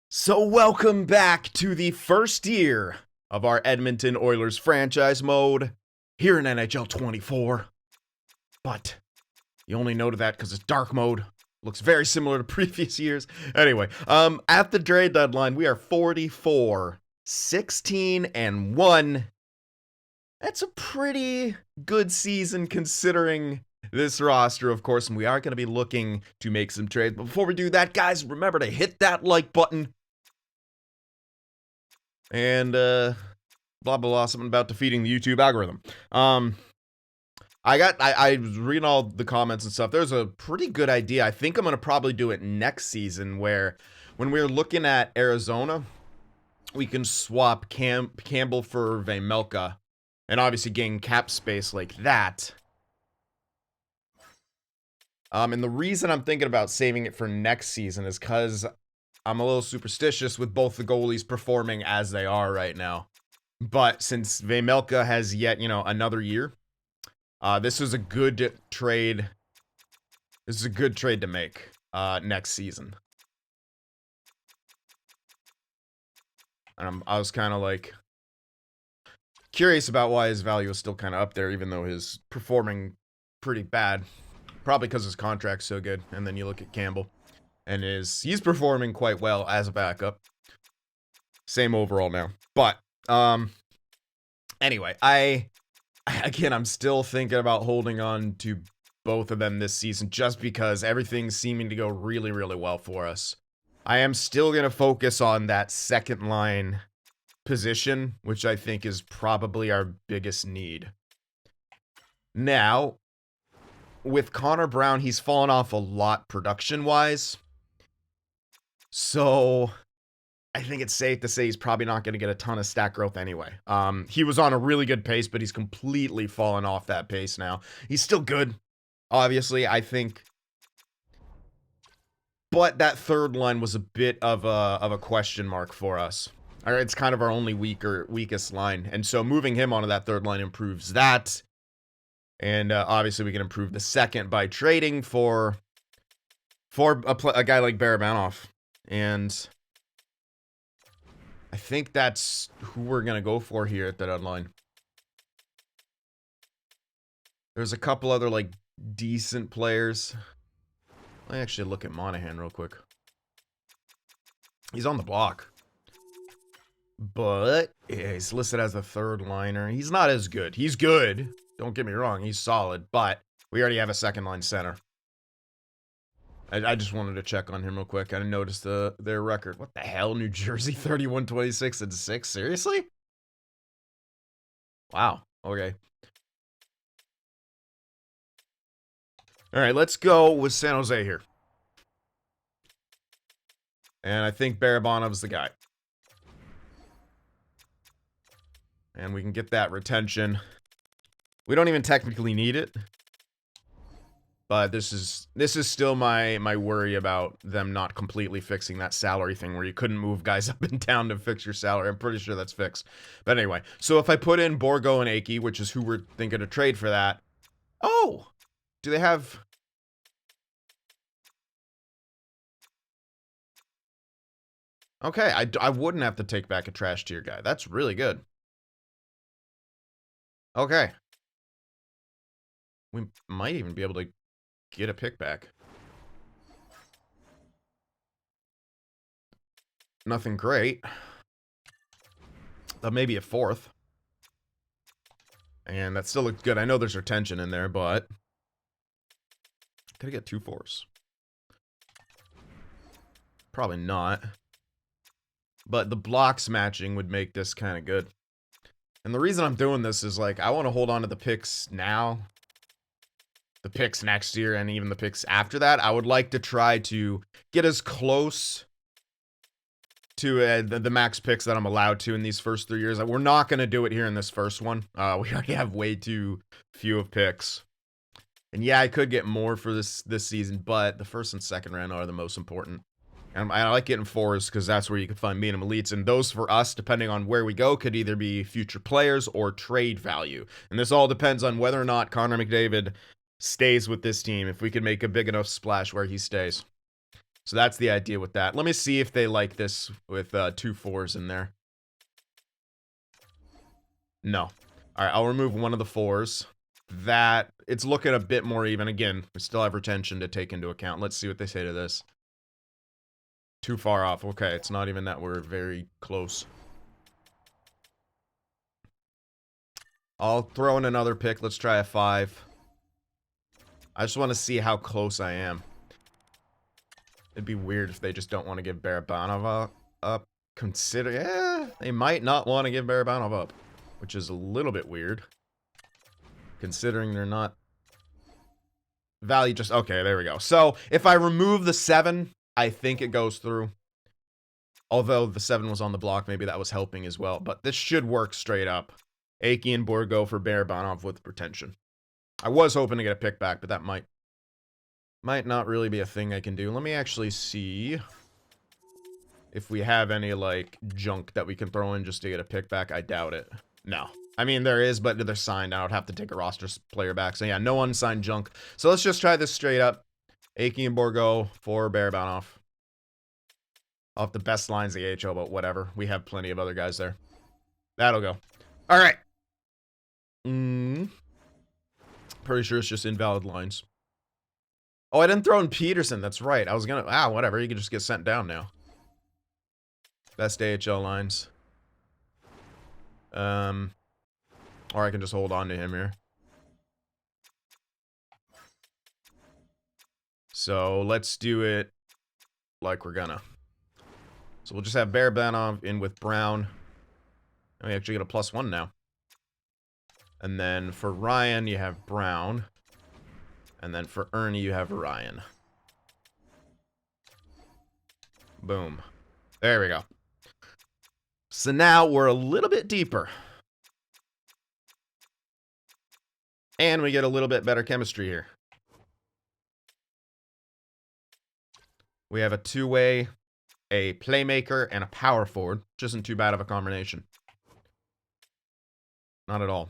So welcome back to the first year of our Edmonton Oilers franchise mode here in NHL 24. But you only know that because it's dark mode. Looks very similar to previous years. Anyway, at the trade deadline, we are 44, 16, and 1. That's a pretty good season considering this roster, of course, and we are going to be looking to make some trades. But before we do that, guys, remember to hit that like button. And blah blah blah, something about defeating the YouTube algorithm. I was reading all the comments and stuff. There's a pretty good idea. I think I'm gonna probably do it next season, where when we're looking at Arizona, we can swap Campbell for Vejmelka, and obviously gain cap space like that. And the reason I'm thinking about saving it for next season is because I'm a little superstitious with both the goalies performing as they are right now. But since Vejmelka has yet, another year, this is a good trade. This is a good trade to make next season. And I was kind of like curious about why his value is still kind of up there, even though he's performing pretty bad. Probably because his contract's so good. And then you look at Campbell. And he's performing quite well as a backup. Same overall now. But, anyway, I'm still thinking about holding on to both of them this season just because everything's seeming to go really, really well for us. I am still going to focus on that second line position, which I think is probably our biggest need. Now, with Connor Brown, he's fallen off a lot production-wise. So, I think it's safe to say he's probably not going to get a ton of stat growth anyway. He was on a really good pace, but he's completely fallen off that pace now. He's still good, obviously, I think. But that third line was a bit of a question mark for us. It's kind of our only weakest line. And so moving him onto that third line improves that. And obviously we can improve the second by trading for a guy like Barabanov. And I think that's who we're going to go for here at the deadline. There's a couple other, decent players. Let me actually look at Monahan real quick. He's on the block. But yeah, he's listed as a third liner. He's not as good. He's good. Don't get me wrong. He's solid. But we already have a second line center. I just wanted to check on him real quick. I noticed their record. What the hell? New Jersey 31, 26, and 6? Seriously? Wow. Okay. All right, let's go with San Jose here. And I think Barabanov's the guy. And we can get that retention. We don't even technically need it. But this is still my worry about them not completely fixing that salary thing where you couldn't move guys up and down to fix your salary. I'm pretty sure that's fixed. But anyway, so if I put in Borgo and Aki, which is who we're thinking to trade for that. Oh! Do they have... Okay, I wouldn't have to take back a trash tier guy. That's really good. Okay. We might even be able to get a pick back. Nothing great. But maybe a fourth. And that still looks good. I know there's retention in there, but... Could I get 2 fours? Probably not. But the blocks matching would make this kind of good. And the reason I'm doing this is, I want to hold on to the picks now. The picks next year and even the picks after that. I would like to try to get as close to the max picks that I'm allowed to in these first 3 years. We're not going to do it here in this first one. We already have way too few of picks. And yeah, I could get more for this season, but the first and second round are the most important. And I like getting 4s because that's where you can find medium elites. And those for us, depending on where we go, could either be future players or trade value. And this all depends on whether or not Connor McDavid stays with this team, if we can make a big enough splash where he stays. So that's the idea with that. Let me see if they like this with 2 4s in there. No. All right, I'll remove one of the 4s. That, it's looking a bit more even. Again, we still have retention to take into account. Let's see what they say to this. Too far off. Okay, it's not even that we're very close. I'll throw in another pick. Let's try a 5. I just want to see how close I am. It'd be weird if they just don't want to give Barabanov up. Consider, yeah, they might not want to give Barabanov up, which is a little bit weird. Considering they're not... Value just... Okay, there we go. So, if I remove the 7, I think it goes through. Although the 7 was on the block, maybe that was helping as well. But this should work straight up. Aki and Borgo for Barabanov with retention. I was hoping to get a pick back, but that might not really be a thing I can do. Let me actually see if we have any, like, junk that we can throw in just to get a pick back. I doubt it. No. I mean, there is, but they're signed. I would have to take a roster player back. So, yeah, no unsigned junk. So, let's just try this straight up. Aki and Borgo for Barabanov. Off the best lines of the AHL, but whatever. We have plenty of other guys there. That'll go. All right. Pretty sure it's just invalid lines. Oh, I didn't throw in Peterson. That's right. I was gonna... whatever. You can just get sent down now. Best AHL lines. Or I can just hold on to him here. So, let's do it like we're gonna. So, we'll just have Barabanov in with Brown. And we actually get a +1 now. And then for Ryan, you have Brown. And then for Ernie, you have Ryan. Boom. There we go. So now we're a little bit deeper. And we get a little bit better chemistry here. We have a 2-way, a playmaker, and a power forward. Which isn't too bad of a combination. Not at all.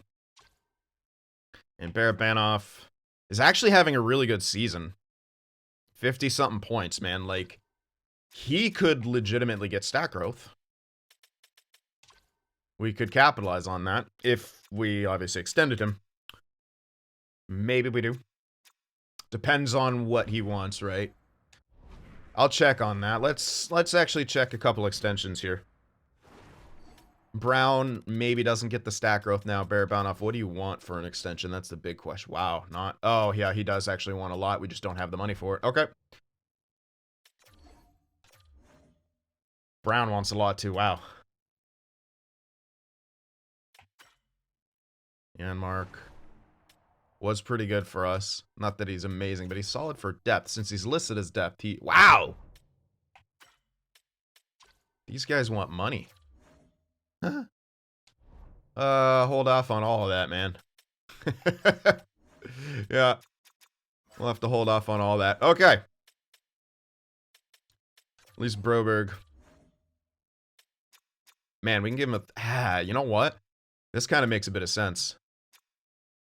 And Barabanov is actually having a really good season. 50-something points, man. Like, he could legitimately get stat growth. We could capitalize on that if we obviously extended him. Maybe we do. Depends on what he wants, right? I'll check on that. Let's actually check a couple extensions here. Brown maybe doesn't get the stat growth now. Barabanov, what do you want for an extension? That's the big question. Wow, not... Oh, yeah, he does actually want a lot. We just don't have the money for it. Okay. Brown wants a lot too. Wow. Janmark was pretty good for us. Not that he's amazing, but he's solid for depth. Since he's listed as depth, he... Wow! These guys want money. Huh? Hold off on all of that, man. Yeah. We'll have to hold off on all that. Okay. At least Broberg. Man, we can give him a... you know what? This kind of makes a bit of sense.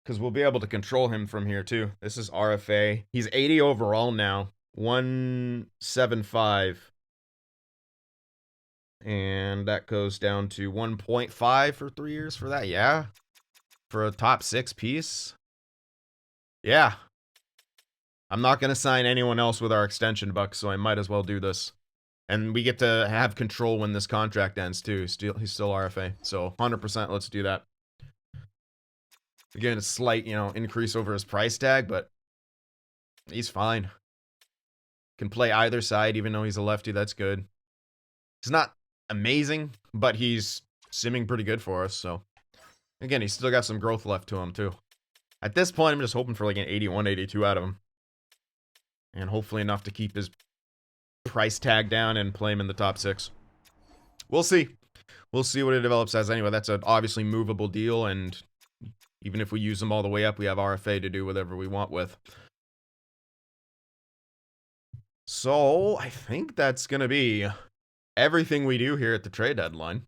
Because we'll be able to control him from here, too. This is RFA. He's 80 overall now. 175. And that goes down to 1.5 for 3 years for that. Yeah. For a top 6 piece. Yeah. I'm not going to sign anyone else with our extension bucks, so I might as well do this. And we get to have control when this contract ends, too. He's still RFA. So 100%, let's do that. Again, a slight, increase over his price tag, but he's fine. Can play either side, even though he's a lefty. That's good. He's not amazing, but he's simming pretty good for us, so. Again, he's still got some growth left to him, too. At this point, I'm just hoping for like an 81, 82 out of him. And hopefully enough to keep his price tag down and play him in the top 6. We'll see. We'll see what it develops as. Anyway, that's an obviously movable deal, and even if we use them all the way up, we have RFA to do whatever we want with. So, I think that's going to be everything we do here at the trade deadline.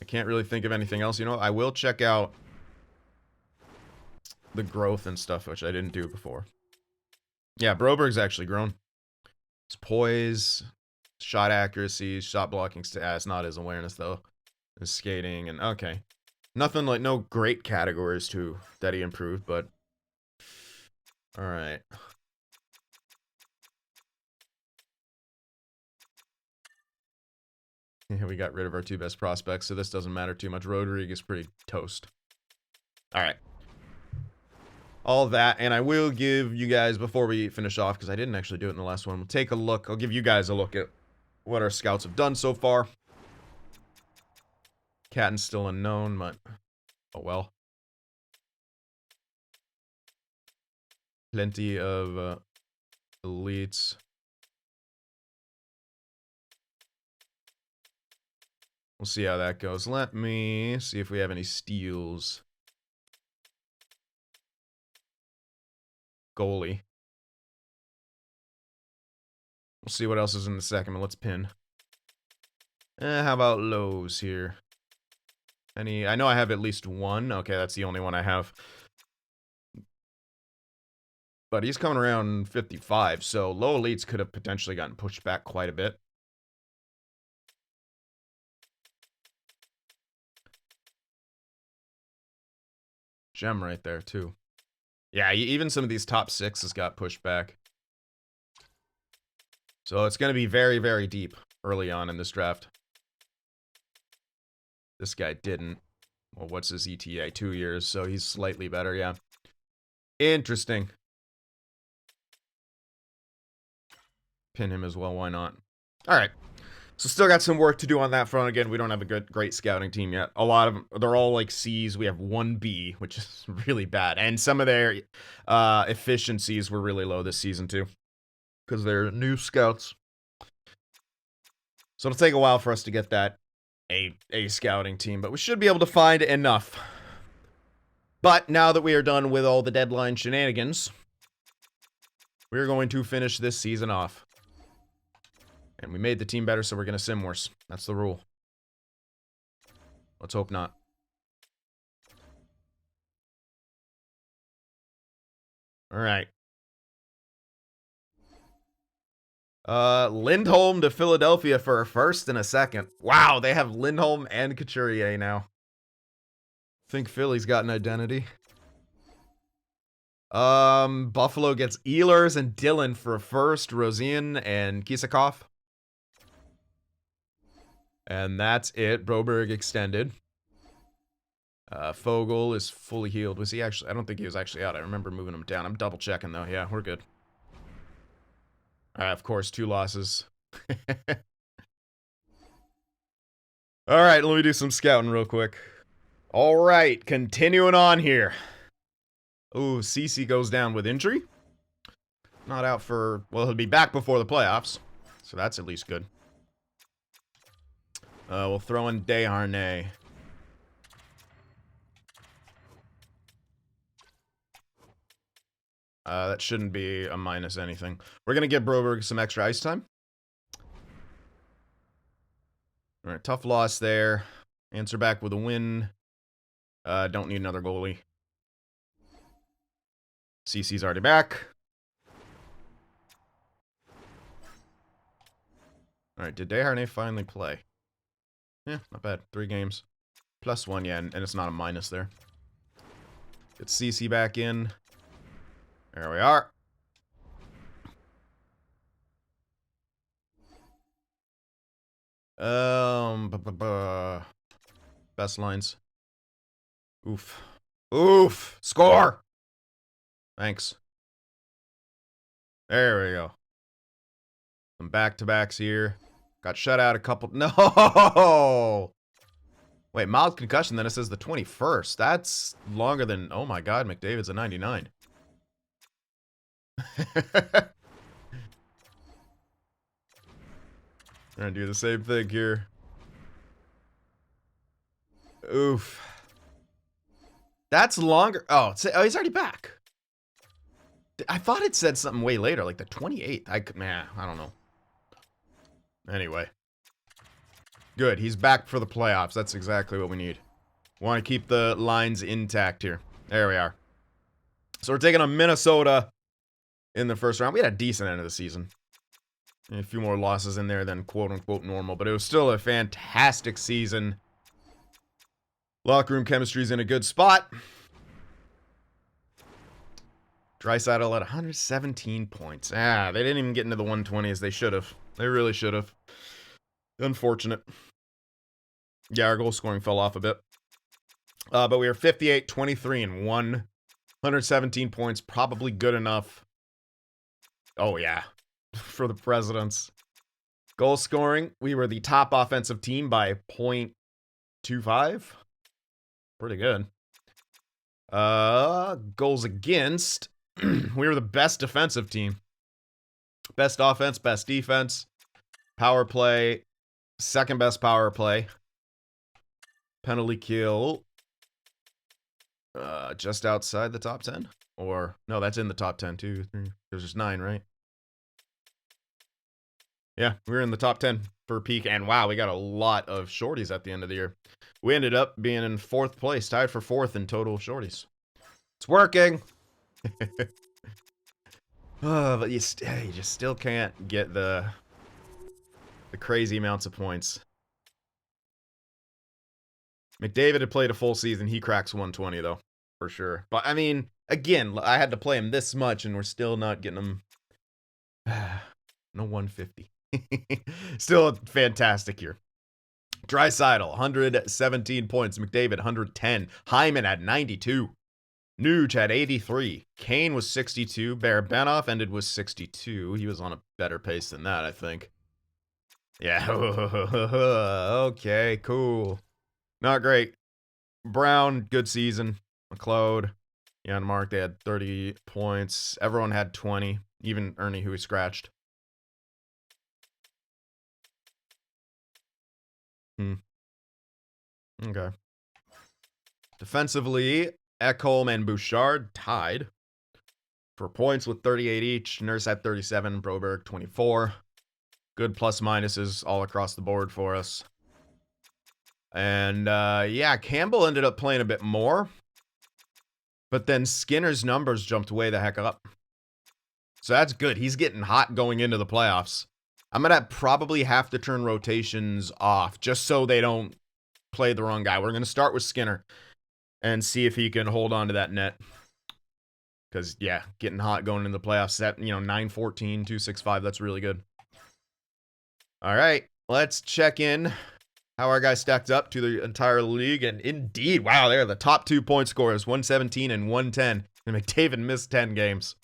I can't really think of anything else. I will check out the growth and stuff, which I didn't do before. Yeah, Broberg's actually grown. His poise, shot accuracy, shot blocking stats, not his awareness though. His skating and okay. Nothing like no great categories too that he improved, but alright. Yeah, we got rid of our 2 best prospects, so this doesn't matter too much. Rodriguez is pretty toast. Alright. All that, and I will give you guys, before we finish off, because I didn't actually do it in the last one, we'll take a look. I'll give you guys a look at what our scouts have done so far. Catton's still unknown, but oh well. Plenty of elites. We'll see how that goes. Let me see if we have any steals. Goalie. We'll see what else is in the second, but let's pin. How about lows here? Any? I know I have at least one. Okay, that's the only one I have. But he's coming around 55, so low elites could have potentially gotten pushed back quite a bit. Gem right there, too. Yeah, even some of these top 6s got pushed back. So it's going to be very, very deep early on in this draft. This guy didn't. Well, what's his ETA? 2 years, so he's slightly better, yeah. Interesting. Pin him as well, why not? Alright. So still got some work to do on that front. Again, we don't have a great scouting team yet. A lot of them, they're all like C's. We have 1 B, which is really bad. And some of their efficiencies were really low this season too, because they're new scouts. So it'll take a while for us to get that a scouting team, but we should be able to find enough. But now that we are done with all the deadline shenanigans, we're going to finish this season off. And we made the team better, so we're going to sim worse. That's the rule. Let's hope not. Alright. Lindholm to Philadelphia for a first and a second. Wow, they have Lindholm and Couturier now. Think Philly's got an identity. Buffalo gets Ehlers and Dillon for a first, Rosian and Kisakov. And that's it. Broberg extended. Fogel is fully healed. Was he actually? I don't think he was actually out. I remember moving him down. I'm double checking though. Yeah, we're good. Of course, 2 losses. Alright, let me do some scouting real quick. Alright, continuing on here. Ooh, CC goes down with injury. Not out for... Well, he'll be back before the playoffs. So that's at least good. We'll throw in Desharnais. That shouldn't be a minus anything. We're going to give Broberg some extra ice time. Alright, tough loss there. Answer back with a win. Don't need another goalie. CC's already back. Alright, did Desharnais finally play? Yeah, not bad. 3 games. +1, yeah, and it's not a minus there. Get CC back in. There we are. Best lines. Oof. Oof! Score! Thanks. There we go. Some back-to-backs here. Got shut out a couple... No! Wait, mild concussion, then it says the 21st. That's longer than... Oh my god, McDavid's a 99. Gonna do the same thing here. Oof. That's longer... Oh, he's already back. I thought it said something way later, like the 28th. I don't know. Anyway. Good, he's back for the playoffs. That's exactly what we need. Want to keep the lines intact here. There we are. So we're taking on Minnesota in the first round. We had a decent end of the season. A few more losses in there than quote-unquote normal, but it was still a fantastic season. Locker room chemistry's in a good spot. Draisaitl at 117 points. They didn't even get into the 120s. They should have. They really should have. Unfortunate. Yeah, our goal scoring fell off a bit. But we were 58, 23, and 1. 117 points, probably good enough. Oh, yeah. For the Presidents. Goal scoring, we were the top offensive team by 0.25. Pretty good. Goals against, we were the best defensive team. Best offense, best defense. Power play, second best power play. Penalty kill, just outside the top 10. Or, no, that's in the top 10 too. There's just 9, right? Yeah, we were in the top 10 for peak, and wow, we got a lot of shorties at the end of the year. We ended up being in 4th place, tied for 4th in total shorties. It's working! But you just still can't get the crazy amounts of points. McDavid had played a full season. He cracks 120, though, for sure. But, I mean, again, I had to play him this much, and we're still not getting him. No 150. Still a fantastic year. Draisaitl, 117 points. McDavid, 110. Hyman at 92. Nuge at 83. Kane was 62. Barabanov ended with 62. He was on a better pace than that, I think. Yeah. Okay, cool. Not great. Brown, good season. McLeod, Janmark, they had 30 points. Everyone had 20. Even Ernie, who he scratched. Okay. Defensively, Ekholm and Bouchard tied for points with 38 each. Nurse at 37, Broberg 24. Good plus minuses all across the board for us. And, yeah, Campbell ended up playing a bit more. But then Skinner's numbers jumped way the heck up. So that's good. He's getting hot going into the playoffs. I'm going to probably have to turn rotations off just so they don't play the wrong guy. We're going to start with Skinner and see if he can hold on to that net. Because, yeah, getting hot going into the playoffs. That, 914, 265, that's really good. All right, let's check in how our guys stacked up to the entire league. And indeed, wow, they're the top 2 point scorers, 117 and 110. And McDavid missed 10 games.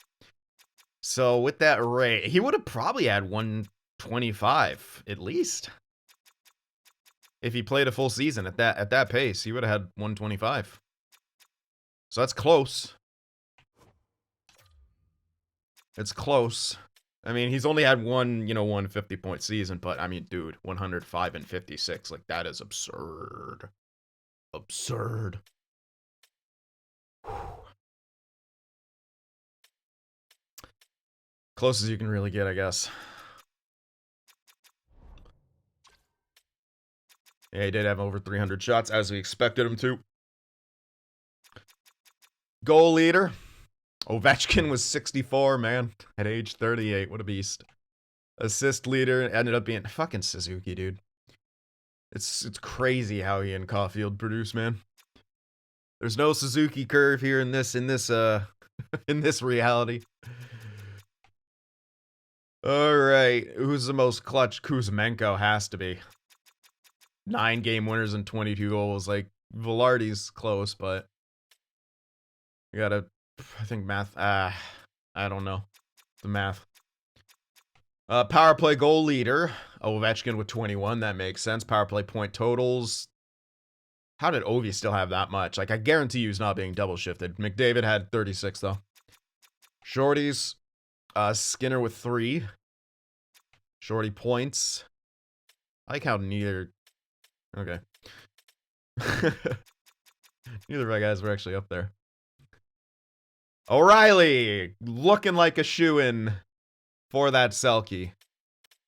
So with that rate, he would have probably had 125 at least. If he played a full season at that pace, he would have had 125. So that's close. It's close. I mean, he's only had one 150-point season, but I mean, dude, 105 and 56, like that is absurd. Absurd. Whew. Close as you can really get, I guess. Yeah, he did have over 300 shots, as we expected him to. Goal leader. Ovechkin was 64, man. At age 38. What a beast. Assist leader ended up being fucking Suzuki, dude. It's crazy how he and Caulfield produce, man. There's no Suzuki curve here in this in this reality. All right, who's the most clutch? Kuzmenko has to be. 9 game winners and 22 goals. Like, Velarde's close, but you gotta, I think math, I don't know. The math. Power play goal leader, Ovechkin with 21. That makes sense. Power play point totals. How did Ovi still have that much? Like, I guarantee you he's not being double shifted. McDavid had 36, though. Shorties. Skinner with 3. Shorty points. I like how neither... Okay. Neither of our guys were actually up there. O'Reilly! Looking like a shoo-in for that Selke.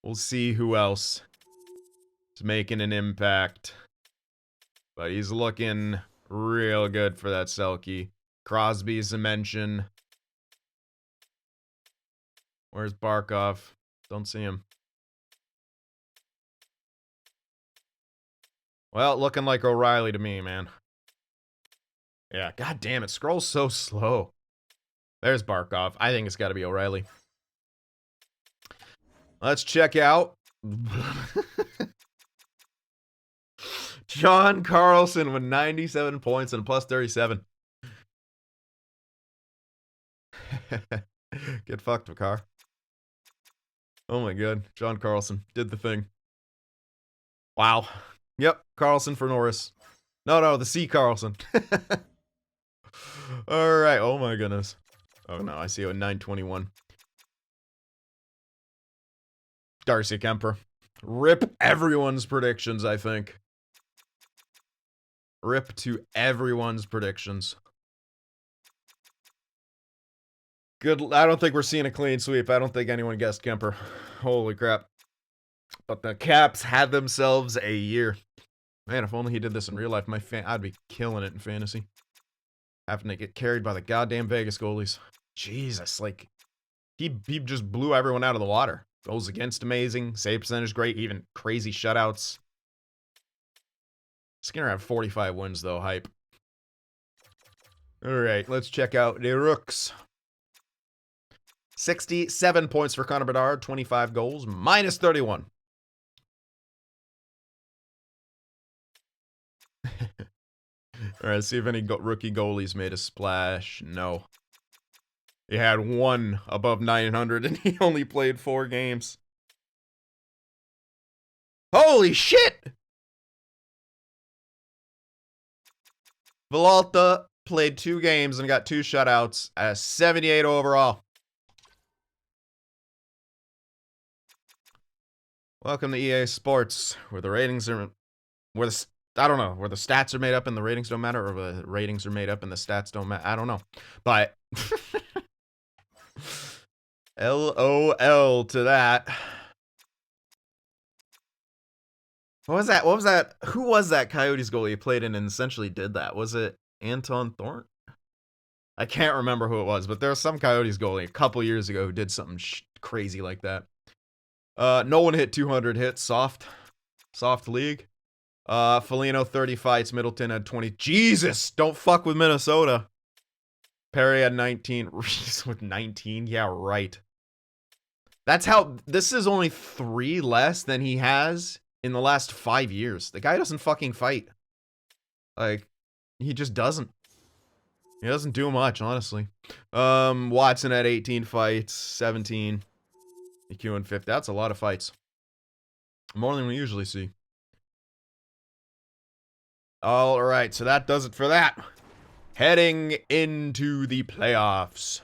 We'll see who else is making an impact. But he's looking real good for that Selke. Crosby's a mention. Where's Barkov? Don't see him. Well, looking like O'Reilly to me, man. Yeah, god damn it. Scroll's so slow. There's Barkov. I think it's got to be O'Reilly. Let's check out John Carlson with 97 points and plus 37. Get fucked, Makar. Oh my god. John Carlson did the thing. Wow. Yep, Carlson for Norris. No, the C. Carlson. Alright, oh my goodness. Oh no, I see you at 921. Darcy Kemper. Rip everyone's predictions, I think. Rip to everyone's predictions. Good. I don't think we're seeing a clean sweep. I don't think anyone guessed Kemper. Holy crap. But the Caps had themselves a year. Man, if only he did this in real life, I'd be killing it in fantasy. Having to get carried by the goddamn Vegas goalies. Jesus, like, he just blew everyone out of the water. Goals against amazing. Save percentage great. Even crazy shutouts. Skinner had 45 wins, though. Hype. Alright, let's check out the Rooks. 67 points for Connor Bedard. 25 goals. Minus 31. Alright, see if any rookie goalies made a splash. No. He had one above 900 and he only played 4 games. Holy shit! Villalta played 2 games and got 2 shutouts at 78 overall. Welcome to EA Sports, where the ratings are, where the stats are made up and the ratings don't matter, or the ratings are made up and the stats don't matter. I don't know, but LOL to that. What was that? What was that? Who was that Coyotes goalie who played in and essentially did that? Was it Anton Thornton? I can't remember who it was, but there was some Coyotes goalie a couple years ago who did something crazy like that. No one hit 200 hits. Soft league. Foligno 30 fights. Middleton had 20. Jesus, don't fuck with Minnesota. Perry had 19. Reese with 19. Yeah, right. That's how. This is only 3 less than he has in the last 5 years. The guy doesn't fucking fight. Like, he just doesn't. He doesn't do much, honestly. Watson had 18 fights. 17. EQ and 50. That's a lot of fights. More than we usually see. Alright, so that does it for that. Heading into the playoffs.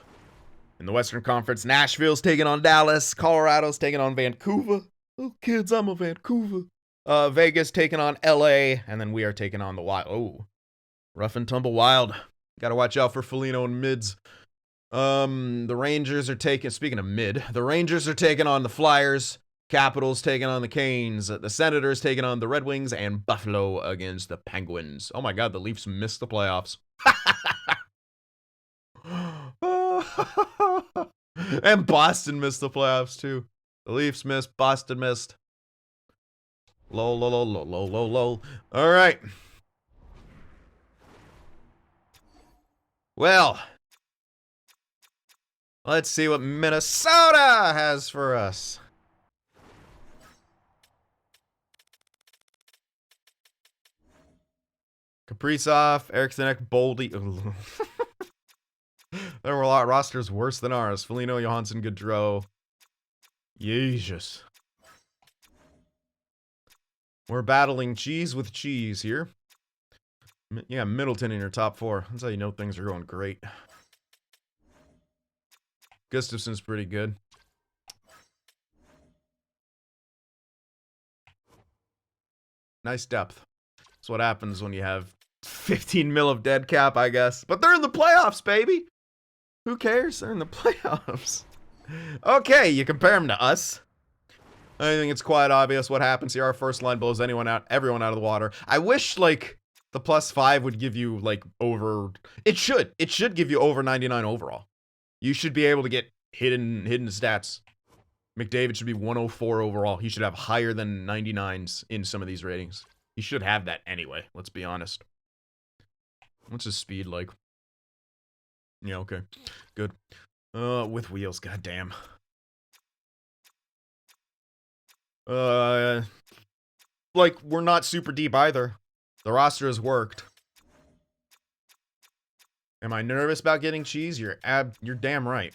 In the Western Conference, Nashville's taking on Dallas. Colorado's taking on Vancouver. Oh, kids, I'm a Vancouver. Vegas taking on LA. And then we are taking on the Wild. Oh, rough and tumble Wild. Gotta watch out for Foligno and mids. The Rangers are taking, speaking of mid, the Rangers are taking on the Flyers. Capitals taking on the Canes. The Senators taking on the Red Wings. And Buffalo against the Penguins. Oh my god, the Leafs missed the playoffs. And Boston missed the playoffs too. The Leafs missed. Boston missed. Lol, lol, lol, lol, lol, lol. Alright. Well, let's see what Minnesota has for us. Kaprizov, Eriksson, Boldy. There were a lot of rosters worse than ours. Foligno, Johansson, Gaudreau. Jesus. We're battling cheese with cheese here. Yeah, Middleton in your top 4. That's how you know things are going great. Gustafson's pretty good. Nice depth. That's what happens when you have 15 mil of dead cap, I guess. But they're in the playoffs, baby! Who cares? They're in the playoffs. Okay, you compare them to us. I think it's quite obvious what happens here. Our first line blows everyone out of the water. I wish, like, the +5 would give you, like, over... It should give you over 99 overall. You should be able to get hidden stats. McDavid should be 104 overall. He should have higher than 99s in some of these ratings. He should have that anyway, let's be honest. What's his speed like? Yeah, okay. Good. With wheels, goddamn. Like, we're not super deep either. The roster has worked. Am I nervous about getting cheese? You're damn right.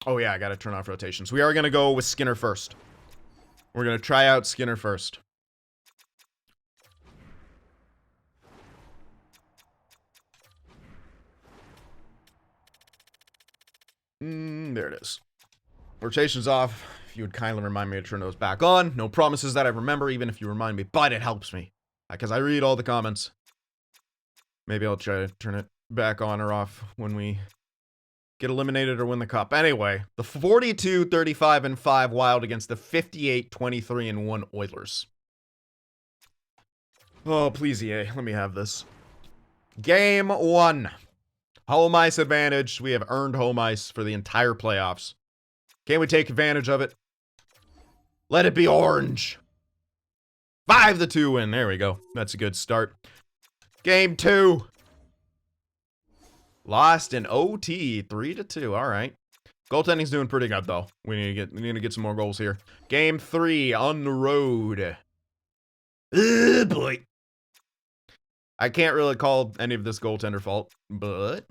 Oh yeah, I gotta turn off rotations. We are gonna go with Skinner first. We're gonna try out Skinner first. There it is. Rotations off. If you would kindly remind me to turn those back on. No promises that I remember, even if you remind me, but it helps me. Because I read all the comments. Maybe I'll try to turn it back on or off when we get eliminated or win the cup. Anyway, the 42-35-5 Wild against the 58-23-1 Oilers. Oh, please, EA. Let me have this. Game 1. Home ice advantage. We have earned home ice for the entire playoffs. Can we take advantage of it? Let it be orange. 5-2 win. There we go. That's a good start. Game 2. Lost in OT. 3-2. All right. Goaltending's doing pretty good, though. We need to get some more goals here. Game 3 on the road. Boy. I can't really call any of this goaltender fault, but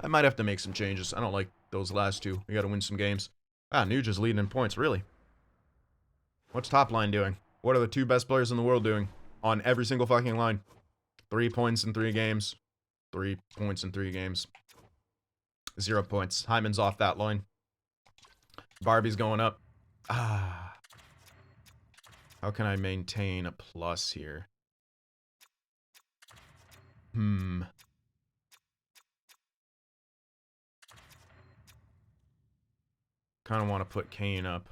I might have to make some changes. I don't like those last two. We got to win some games. Ah, Nuge is leading in points, really. What's top line doing? What are the two best players in the world doing on every single fucking line? 3 points in 3 games. 3 points in 3 games. 0 points. Hyman's off that line. Barbie's going up. Ah. How can I maintain a plus here? Kind of want to put Kane up.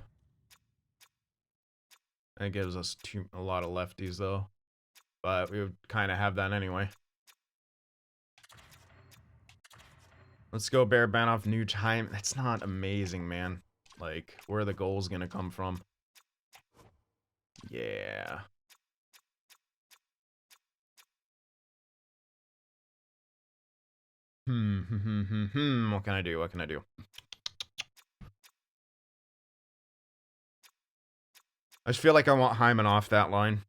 That gives us a lot of lefties, though. But we would kind of have that anyway. Let's go Barabanov, Nuge, Hyman. That's not amazing, man. Like, where are the goals going to come from? Yeah. What can I do? What can I do? I just feel like I want Hyman off that line.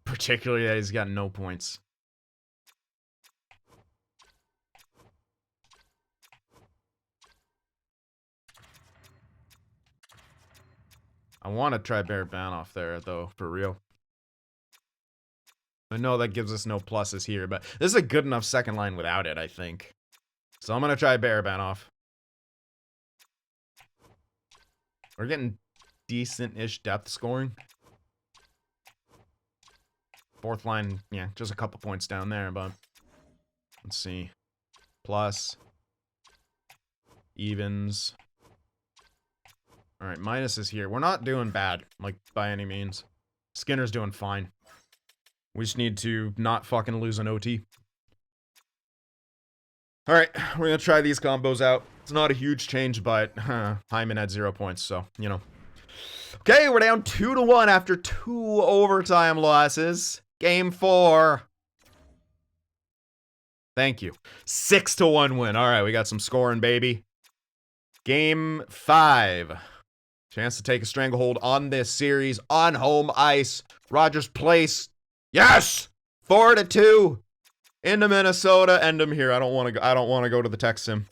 Particularly that he's got no points. I want to try Barabanov there, though, for real. I know that gives us no pluses here, but this is a good enough second line without it, I think. So I'm going to try Barabanov. We're getting decent-ish depth scoring. Fourth line, yeah, just a couple points down there, but let's see. Plus. Evens. All right, minus is here. We're not doing bad, like, by any means. Skinner's doing fine. We just need to not fucking lose an OT. All right, we're going to try these combos out. It's not a huge change, but Hyman had 0 points, so, you know. Okay, we're down 2-1 after 2 overtime losses. Game 4. Thank you. 6-1 win. All right, we got some scoring, baby. Game 5. Chance to take a stranglehold on this series on home ice. Rogers Place. Yes! 4-2 into Minnesota. End them here. I don't want to go to the tech sim.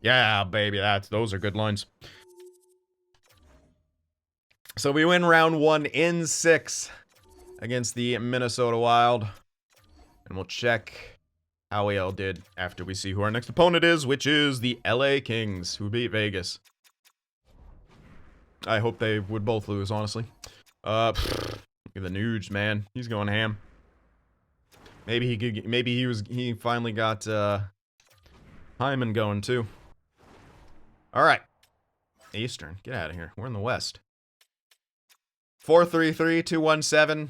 Yeah, baby. Those are good lines. So we win round 1 in 6 against the Minnesota Wild. And we'll check how we all did after we see who our next opponent is, which is the LA Kings, who beat Vegas. I hope they would both lose, honestly. Look at the Nuge, man. He's going ham. Maybe he could. Maybe he finally got Hyman going too. All right, Eastern. Get out of here. We're in the West. 4-3-3, 2-1-7.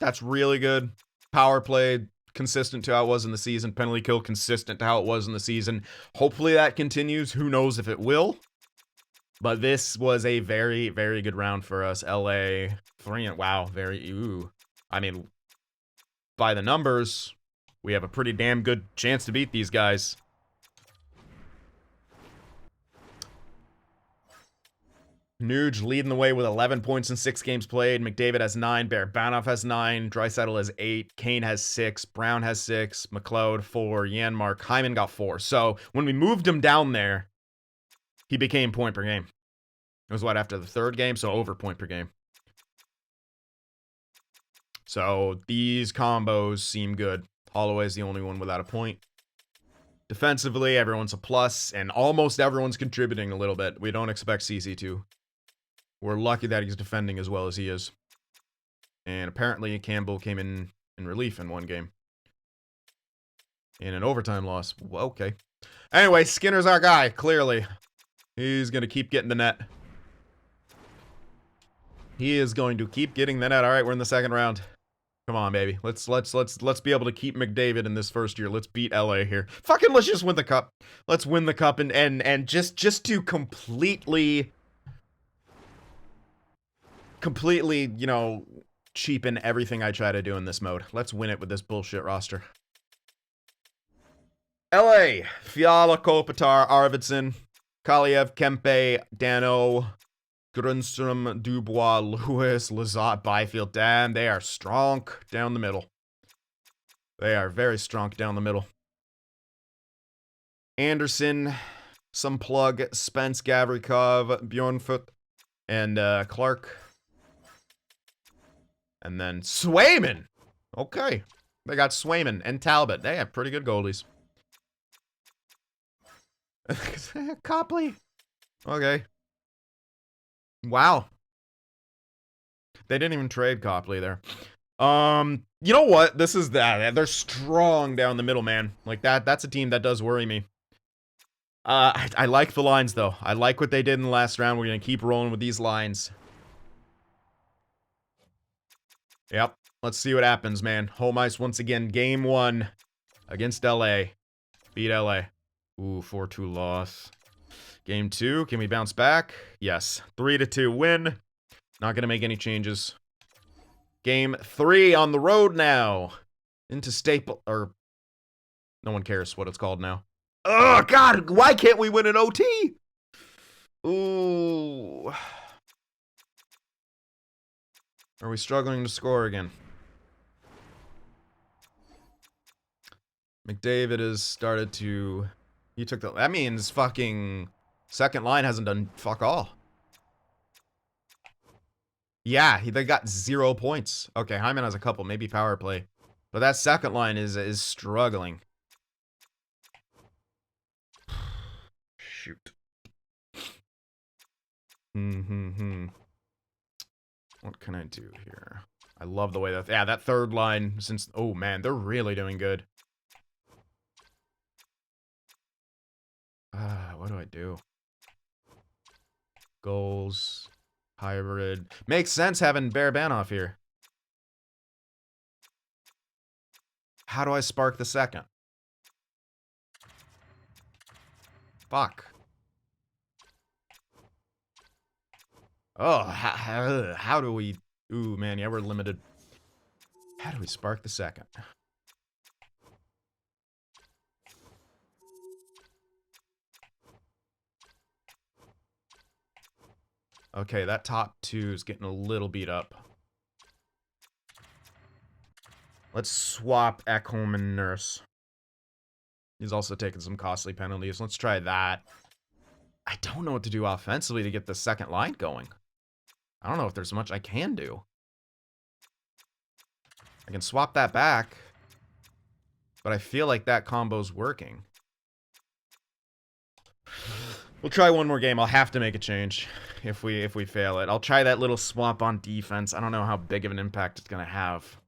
That's really good. Power play consistent to how it was in the season. Penalty kill consistent to how it was in the season. Hopefully that continues. Who knows if it will. But this was a very, very good round for us. LA 3 and wow, very I mean, by the numbers, we have a pretty damn good chance to beat these guys. Nuge leading the way with 11 points in 6 games played. McDavid has 9. Barabanov has 9. Draisaitl has 8. Kane has 6. Brown has 6. McLeod 4. Janmark. Hyman got 4. So when we moved him down there, he became point per game. It was what, after the 3rd game? So over point per game. So these combos seem good. Holloway's the only one without a point. Defensively, everyone's a plus, and almost everyone's contributing a little bit. We don't expect CC to. We're lucky that he's defending as well as he is. And apparently Campbell came in relief in one game. In an overtime loss. Well, okay. Anyway, Skinner's our guy, clearly. He's going to keep getting the net. He is going to keep getting the net. All right, we're in the 2nd round. Come on, baby. Let's be able to keep McDavid in this first year. Let's beat LA here. Fucking let's just win the cup. Let's win the cup and just to completely, you know, cheapen everything I try to do in this mode. Let's win it with this bullshit roster. LA, Fiala, Kopitar, Arvidsson, Kaliev, Kempe, Dano, Grundstrom, Dubois, Lewis, Lazat, Byfield. Damn, they are strong down the middle. They are very strong down the middle. Anderson, some plug, Spence, Gavrikov, Bjornfoot, and Clark. And then Swayman. Okay. They got Swayman and Talbot. They have pretty good goalies. Copley. Okay. Wow. They didn't even trade Copley there. You know what? This is that. They're strong down the middle, man. Like that's a team that does worry me. I like the lines though. I like what they did in the last round. We're gonna keep rolling with these lines. Yep. Let's see what happens, man. Home ice once again. Game 1 against LA. Beat LA. Ooh, 4-2 loss. Game 2, can we bounce back? Yes. 3-2 win. Not gonna make any changes. Game 3 on the road now. Into Staple, or no one cares what it's called now. Oh, God, why can't we win an OT? Ooh. Are we struggling to score again? McDavid has started to... He took the... That means fucking... Second line hasn't done fuck all. Yeah, they got 0 points. Okay, Hyman has a couple, maybe power play. But that second line is struggling. Shoot. What can I do here? I love the way that... Yeah, that third line, since... Oh, man, they're really doing good. What do I do? Goals. Hybrid. Makes sense having Barabanov here. How do I spark the second? Fuck. Oh, how do we... Ooh, man, yeah, we're limited. How do we spark the second? Okay, that top 2 is getting a little beat up. Let's swap Ekholm and Nurse. He's also taking some costly penalties. Let's try that. I don't know what to do offensively to get the second line going. I don't know if there's much I can do. I can swap that back. But I feel like that combo's working. We'll try one more game. I'll have to make a change if we fail it. I'll try that little swap on defense. I don't know how big of an impact it's going to have.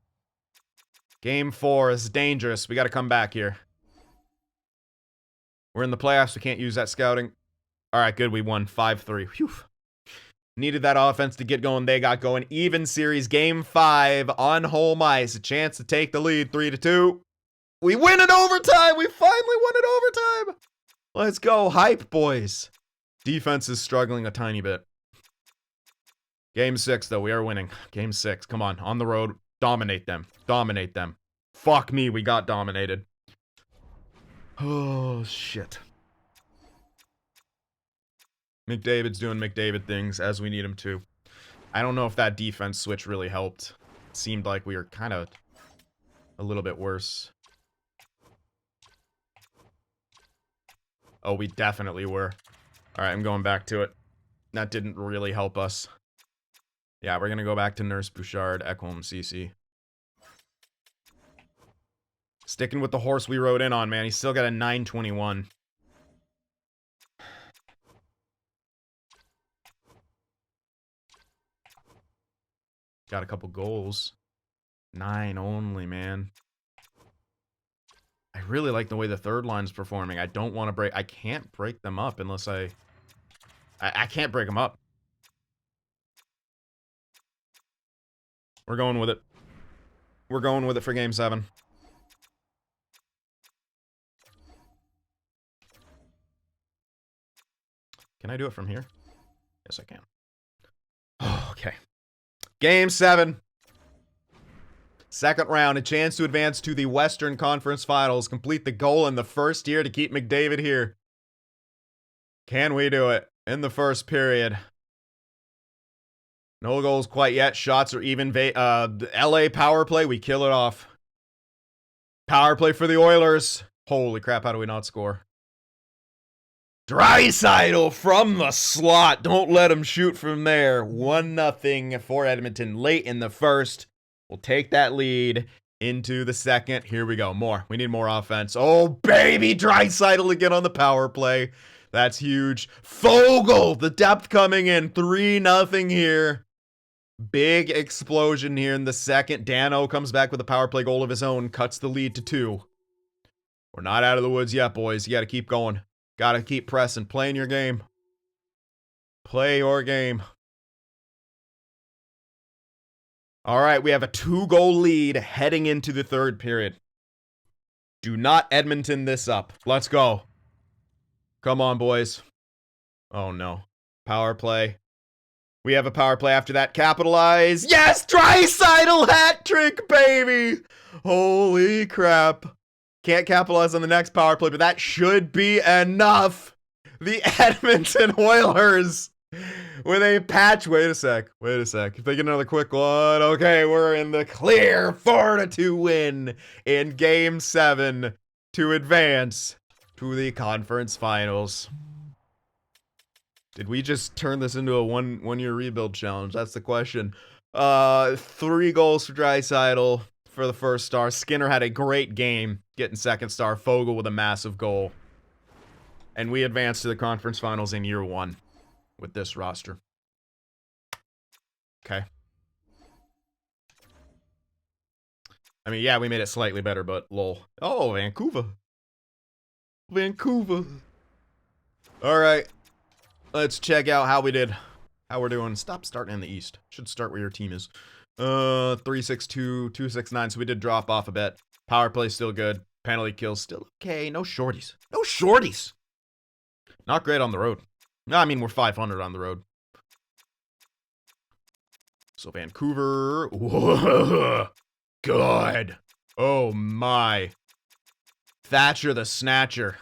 Game 4 is dangerous. We got to come back here. We're in the playoffs. We can't use that scouting. All right, good. We won 5-3. Phew. Needed that offense to get going. They got going. Even series. Game 5 on home ice. A chance to take the lead 3-2. We win in overtime. We finally won in overtime. Let's go. Hype, boys. Defense is struggling a tiny bit. Game 6, though. We are winning. Game 6. Come on. On the road. Dominate them. Dominate them. Fuck me, we got dominated. Oh, shit. McDavid's doing McDavid things as we need him to. I don't know if that defense switch really helped. It seemed like we were kind of a little bit worse. Oh, we definitely were. Alright, I'm going back to it. That didn't really help us. Yeah, we're going to go back to Nurse, Bouchard, Ekholm, CC. Sticking with the horse we rode in on, man. He's still got a 921. Got a couple goals. 9 only, man. I really like the way the third line's performing. I don't want to break... I can't break them up unless I can't break them up. We're going with it. We're going with it for Game 7. Can I do it from here? Yes, I can. Oh, okay. Game 7. Second round, a chance to advance to the Western Conference Finals. Complete the goal in the first year to keep McDavid here. Can we do it in the first period? No goals quite yet. Shots are even. The LA power play, we kill it off. Power play for the Oilers. Holy crap, how do we not score? Draisaitl from the slot. Don't let him shoot from there. 1-0 for Edmonton late in the first. We'll take that lead into the second. Here we go. More. We need more offense. Oh, baby. Draisaitl again on the power play. That's huge. Fogle. The depth coming in. 3-0 here. Big explosion here in the second. Dano comes back with a power play goal of his own. Cuts the lead to 2. We're not out of the woods yet, boys. You got to keep going. Got to keep pressing. Playing your game. Play your game. All right, we have a 2-goal lead heading into the third period. Do not Edmonton this up. Let's go. Come on, boys. Oh, no. Power play. We have a power play after that. Capitalize. Yes! Draisaitl hat trick, baby! Holy crap. Can't capitalize on the next power play, but that should be enough. The Edmonton Oilers with a patch. Wait a sec. If they get another quick one. Okay, we're in the clear. 4-2 win in Game 7 to advance to the conference finals. Did we just turn this into a one-year rebuild challenge? That's the question. 3 goals for Draisaitl for the first star. Skinner had a great game getting second star. Fogle with a massive goal. And we advanced to the conference finals in year 1 with this roster. Okay. I mean, yeah, we made it slightly better, but lol. Oh, Vancouver. All right. Let's check out how we did. How we're doing. Stop starting in the East. Should start where your team is. 3-6-2, 2-6-9. So we did drop off a bit. Power play still good. Penalty kills still okay. No shorties. Not great on the road. No, I mean, we're 500 on the road. So Vancouver. Whoa. Good. Oh my. Thatcher the Snatcher.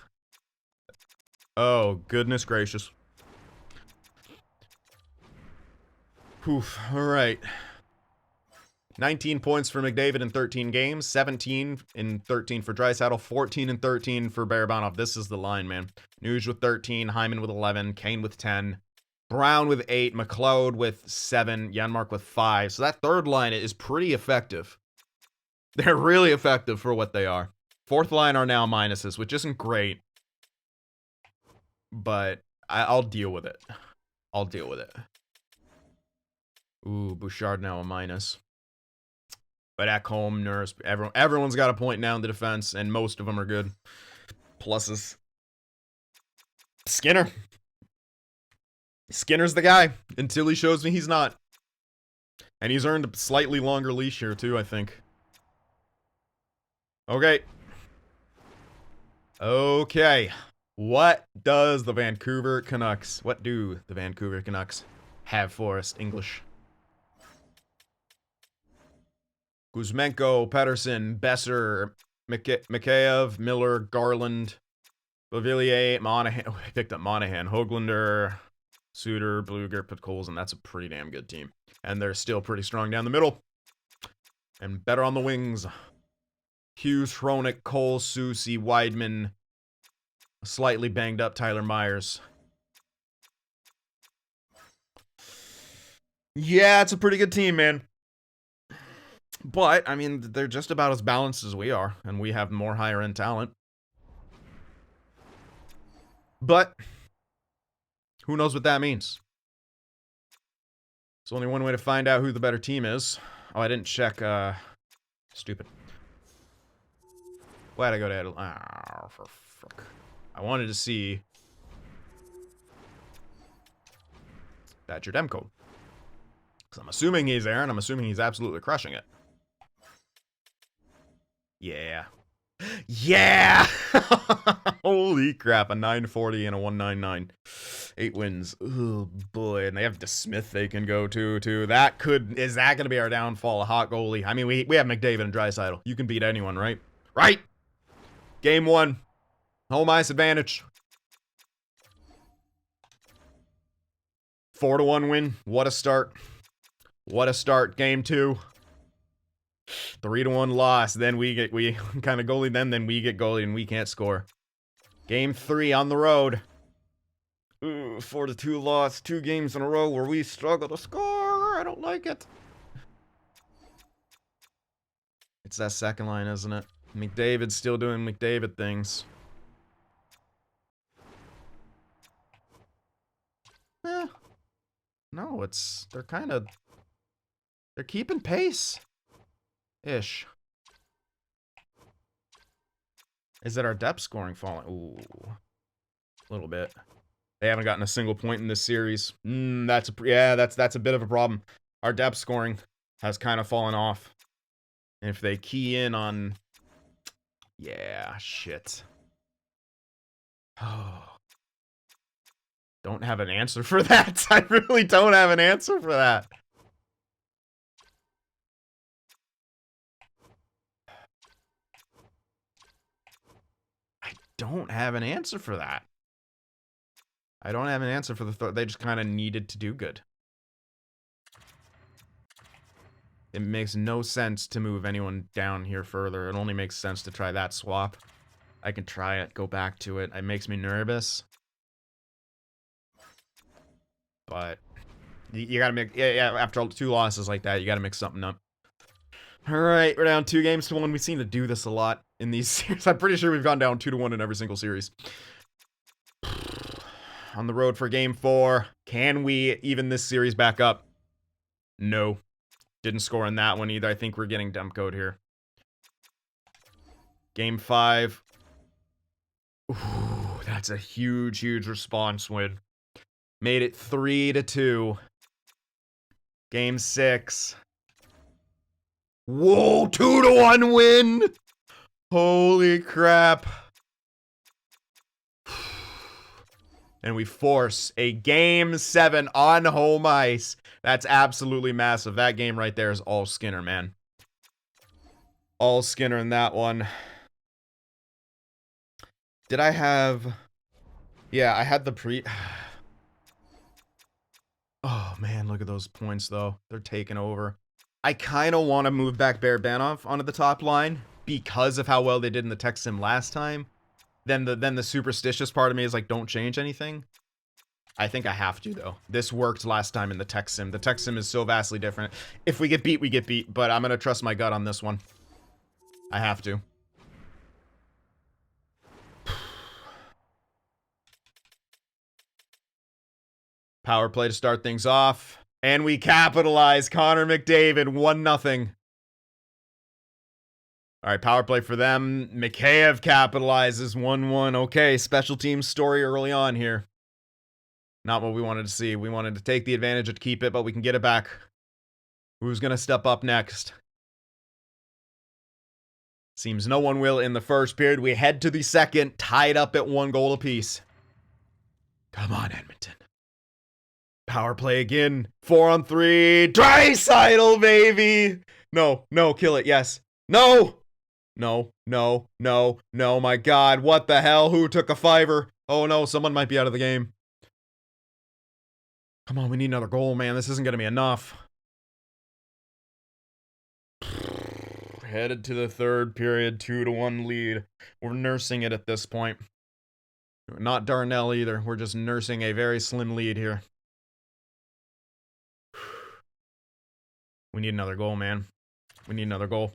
Oh, goodness gracious. Poof. All right. 19 points for McDavid in 13 games. 17 in 13 for Draisaitl. 14 and 13 for Barabanov. This is the line, man. Nuge with 13. Hyman with 11. Kane with 10. Brown with 8. McLeod with 7. Janmark with 5. So that third line is pretty effective. They're really effective for what they are. Fourth line are now minuses, which isn't great. But I'll deal with it. Ooh, Bouchard now a minus. But Ekholm, Nurse, everyone's got a point now in the defense, and most of them are good. Pluses. Skinner. Skinner's the guy, until he shows me he's not. And he's earned a slightly longer leash here, too, I think. Okay. What do the Vancouver Canucks have for us, English? Kuzmenko, Pedersen, Besser, Mikheyev, Miller, Garland, Lavillier, Monahan. Oh, I picked up Monahan, Höglander, Suter, Blueger, Podkolzin. That's a pretty damn good team. And they're still pretty strong down the middle. And better on the wings. Hughes, Hronik, Cole, Soucy, Weidman. Slightly banged up Tyler Myers. Yeah, it's a pretty good team, man. But, I mean, they're just about as balanced as we are. And we have more higher-end talent. But, who knows what that means? There's only one way to find out who the better team is. Oh, I didn't check, stupid. Why'd I go to Edel? Oh, for fuck. I wanted to see Badger Demko. Because I'm assuming he's there, and I'm assuming he's absolutely crushing it. Yeah. Yeah! Holy crap, a 940 and a 199. 8 wins. Oh, boy. And they have DeSmith they can go to, too. Is that going to be our downfall? A hot goalie. I mean, we have McDavid and Draisaitl. You can beat anyone, right? Right! Game 1. Home ice advantage. 4-1 win. What a start. What a start. Game 2. 3-1 loss. Then we kind of goalie them. Then we get goalie and we can't score. Game 3 on the road. Ooh, 4-2 loss. 2 games in a row where we struggle to score. I don't like it. It's that second line, isn't it? McDavid's still doing McDavid things. No, they're keeping pace. Ish. Is that our depth scoring falling? Ooh. A little bit. They haven't gotten a single point in this series. That's a bit of a problem. Our depth scoring has kind of fallen off. And if they key in on... Yeah, shit. Oh. Don't have an answer for that. I really don't have an answer for that. I don't have an answer for that. I don't have an answer for the they just kind of needed to do good. It makes no sense to move anyone down here further. It only makes sense to try that swap. I can try it, go back to it. It makes me nervous. But you gotta make, yeah, after 2 losses like that, you gotta mix something up. Alright, we're down 2-1. We seem to do this a lot in these series. I'm pretty sure we've gone down 2-1 in every single series. On the road for game 4. Can we even this series back up? No. Didn't score in that one either. I think we're getting dump code here. Game 5. Ooh, that's a huge response win. Made it 3-2. Game 6. Whoa, 2-1 win! Holy crap. And we force a game 7 on home ice. That's absolutely massive. That game right there is all Skinner, man. All Skinner in that one. Did I have... Yeah, I had the pre... Oh, man, look at those points, though. They're taking over. I kind of want to move back Barabanov onto the top line because of how well they did in the tech sim last time. Then the superstitious part of me is like, don't change anything. I think I have to, though. This worked last time in the tech sim. The tech sim is so vastly different. If we get beat, we get beat. But I'm going to trust my gut on this one. I have to. Power play to start things off. And we capitalize. Connor McDavid, 1-0. All right, power play for them. Mikheyev capitalizes 1-1. Okay, special teams story early on here. Not what we wanted to see. We wanted to take the advantage and keep it, but we can get it back. Who's going to step up next? Seems no one will in the first period. We head to the second, tied up at 1 goal apiece. Come on, Edmonton. Power play again. 4-on-3. Draisaitl, baby! No, no, kill it, yes. No! No, no, no, no, my God, what the hell? Who took a fiver? Oh no, someone might be out of the game. Come on, we need another goal, man. This isn't gonna be enough. Headed to the third period, 2-1 lead. We're nursing it at this point. Not Darnell either. We're just nursing a very slim lead here. We need another goal, man. We need another goal.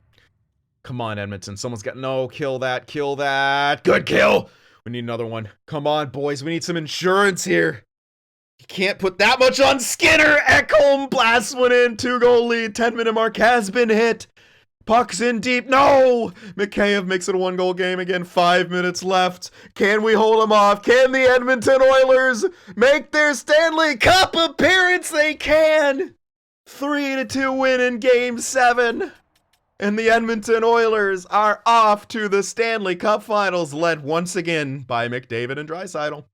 Come on, Edmonton. Someone's got... No, kill that. Kill that. Good kill. We need another one. Come on, boys. We need some insurance here. You can't put that much on Skinner. Ekholm blasts one in. 2-goal lead. 10-minute mark has been hit. Puck's in deep. No! Mikheyev makes it a 1-goal game again. 5 minutes left. Can we hold them off? Can the Edmonton Oilers make their Stanley Cup appearance? They can! 3-2 win in Game 7. And the Edmonton Oilers are off to the Stanley Cup Finals, led once again by McDavid and Draisaitl.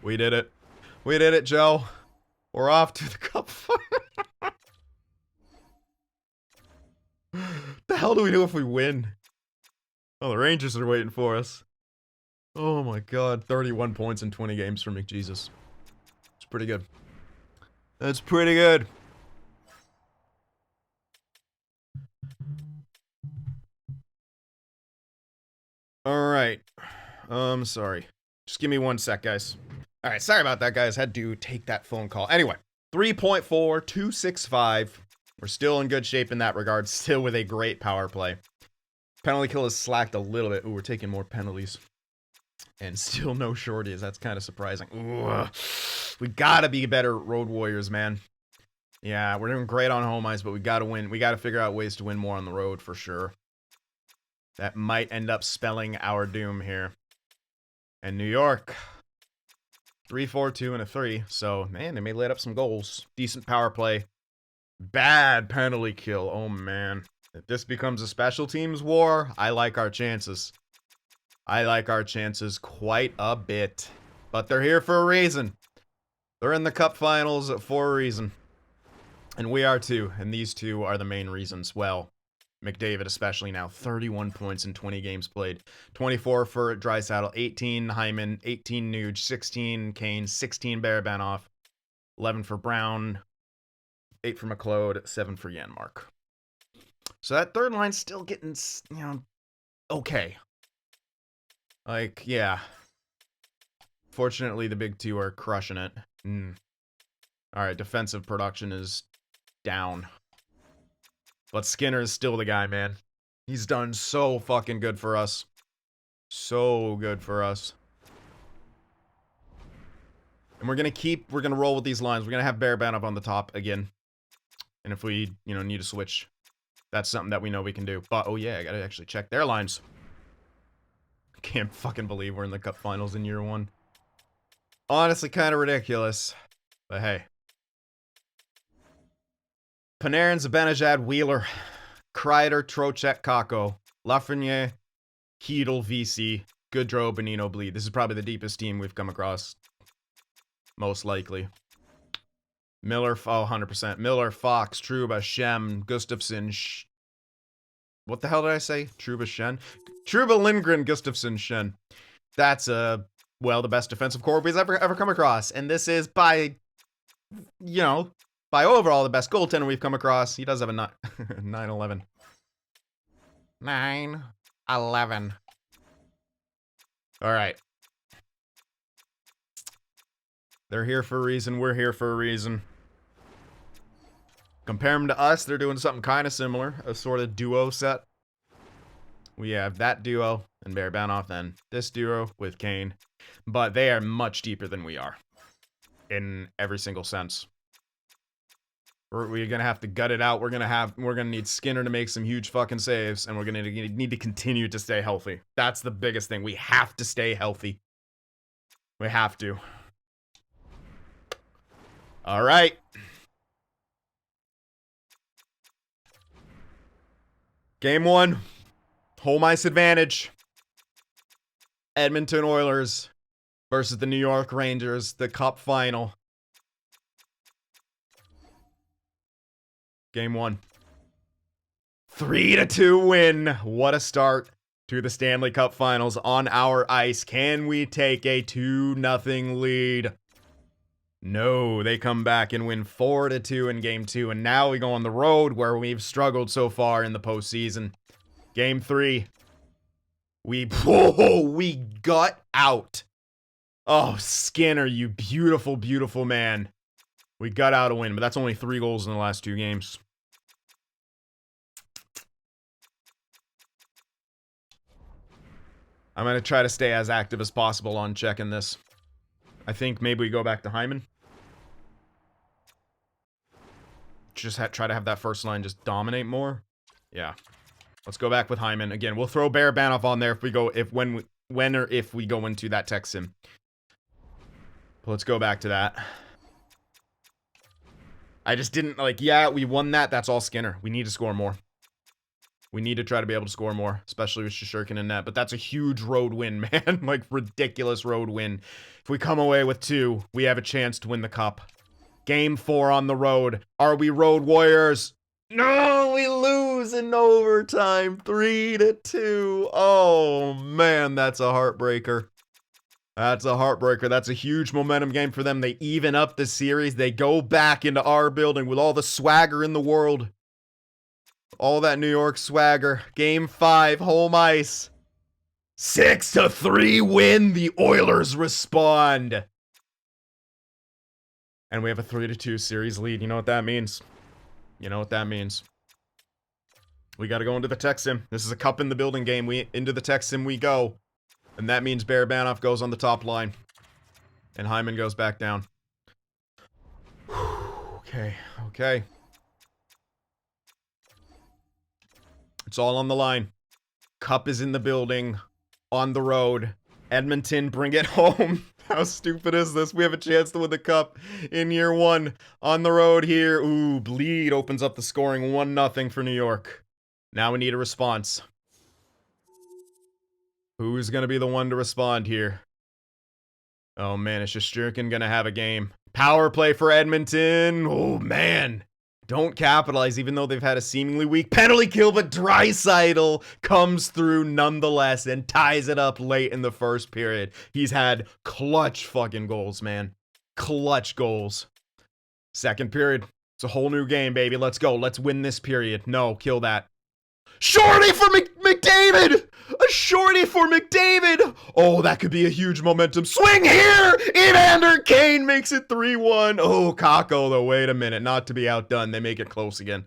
We did it. We did it, Joe. We're off to the Cup Finals. The hell do we do if we win? Oh, the Rangers are waiting for us. Oh my God, 31 points in 20 games for McJesus. It's pretty good. That's pretty good. Alright. Sorry. Just give me 1 sec, guys. Alright, sorry about that, guys. Had to take that phone call. Anyway, 3.4, 265. We're still in good shape in that regard. Still with a great power play. Penalty kill has slacked a little bit. Ooh, we're taking more penalties. And still no shorties. That's kind of surprising. Ooh, we gotta be better road warriors, man. Yeah, we're doing great on home ice, but we gotta win. We gotta figure out ways to win more on the road for sure. That might end up spelling our doom here. And New York, 3-4-2 and a 3. So, man, they may let up some goals. Decent power play. Bad penalty kill. Oh, man. If this becomes a special teams war, I like our chances. I like our chances quite a bit. But they're here for a reason. They're in the Cup Finals for a reason. And we are too. And these two are the main reasons. Well, McDavid especially now. 31 points in 20 games played. 24 for Draisaitl. 18 Hyman. 18 Nuge. 16 Kane. 16 Barabanov. 11 for Brown. 8 for McLeod. 7 for Janmark. So that third line's still getting, you know, okay. Like, yeah. Fortunately, the big two are crushing it. Alright, defensive production is down. But Skinner is still the guy, man. He's done so fucking good for us. So good for us. And we're gonna roll with these lines. We're gonna have Barabanov on the top again. And if we, you know, need a switch, that's something that we know we can do. But, oh yeah, I gotta actually check their lines. Can't fucking believe we're in the Cup Finals in year 1. Honestly, kind of ridiculous. But hey. Panarin, Zibanejad, Wheeler, Kreider, Trocheck, Kakko, Lafreniere, Hedl, VC, Goodrow, Bonino, Bleed. This is probably the deepest team we've come across. Most likely. Miller, oh, 100%. Miller, Fox, Trouba, Shem, Gustafsson, what the hell did I say? Trouba, Shen? Trouba, Lindgren, Gustafsson, Shen. That's, well, the best defensive core we've ever come across. And this is by, you know, by overall the best goaltender we've come across. He does have a 9-11. 9-11. All right. They're here for a reason. We're here for a reason. Compare them to us. They're doing something kind of similar. A sort of duo set. We have that duo and Barabanov, then this duo with Kane. But they are much deeper than we are. In every single sense. We're going to have to gut it out. We're going to need Skinner to make some huge fucking saves. And we're going to need to continue to stay healthy. That's the biggest thing. We have to stay healthy. We have to. All right. Game 1. Home ice advantage. Edmonton Oilers versus the New York Rangers. The Cup Final. Game 1. 3-2 win. What a start to the Stanley Cup Finals on our ice. Can we take a 2-0 lead? No, they come back and win 4-2 in Game 2. And now we go on the road where we've struggled so far in the postseason. Game 3. We got out. Oh, Skinner, you beautiful, beautiful man. We got out a win, but that's only 3 goals in the last 2 games. I'm going to try to stay as active as possible on checking this. I think maybe we go back to Hyman. Just try to have that first line just dominate more. Yeah. Let's go back with Hyman. Again, we'll throw Barabanov on there if we go, when or if we go into that tech sim. But let's go back to that. I just didn't, like, yeah, we won that. That's all Skinner. We need to score more. We need to try to be able to score more, especially with Shesterkin in net. But that's a huge road win, man. Like, ridiculous road win. If we come away with 2, we have a chance to win the cup. Game 4 on the road. Are we road warriors? No, we lose in overtime. 3-2. Oh, man, that's a heartbreaker. That's a heartbreaker. That's a huge momentum game for them. They even up the series. They go back into our building with all the swagger in the world. All that New York swagger. Game 5, home ice. 6-3 win. The Oilers respond. And we have a 3-2 series lead. You know what that means? You know what that means. We got to go into the tech sim. This is a cup in the building game. Into the tech sim we go. And that means Barabanov goes on the top line. And Hyman goes back down. Okay, okay. It's all on the line. Cup is in the building. On the road. Edmonton, bring it home. How stupid is this? We have a chance to win the cup in year 1. On the road here. Ooh, bleed opens up the scoring. 1-0 for New York. Now we need a response. Who's going to be the one to respond here? Oh, man, it's Shesterkin going to have a game. Power play for Edmonton. Oh, man. Don't capitalize, even though they've had a seemingly weak penalty kill, but Draisaitl comes through nonetheless and ties it up late in the first period. He's had clutch fucking goals, man. Clutch goals. Second period. It's a whole new game, baby. Let's go. Let's win this period. No, kill that. Shorty for McDavid! A shorty for McDavid! Oh, that could be a huge momentum swing here! Evander Kane makes it 3-1. Oh, Kakko, though. Wait a minute. Not to be outdone. They make it close again.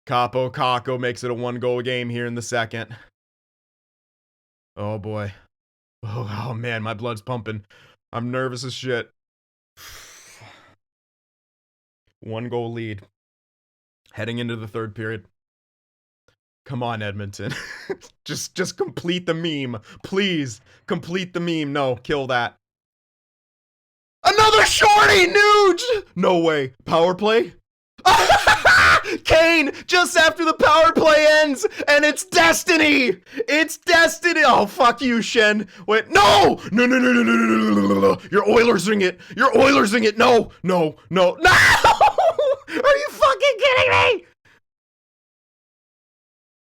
Kakko makes it a 1-goal game here in the second. Oh, boy. Oh, man. My blood's pumping. I'm nervous as shit. 1-goal lead. Heading into the third period. Come on, Edmonton. just complete the meme. Please, complete the meme. No, kill that. Another shorty! Nuge! No way. Power play? Kane, just after the power play ends, and it's destiny! It's destiny! Oh, fuck you, Shen. Wait, no! No! You're Oilersing it! You're Oilersing it! No! No! No! No! Are you fucking kidding me?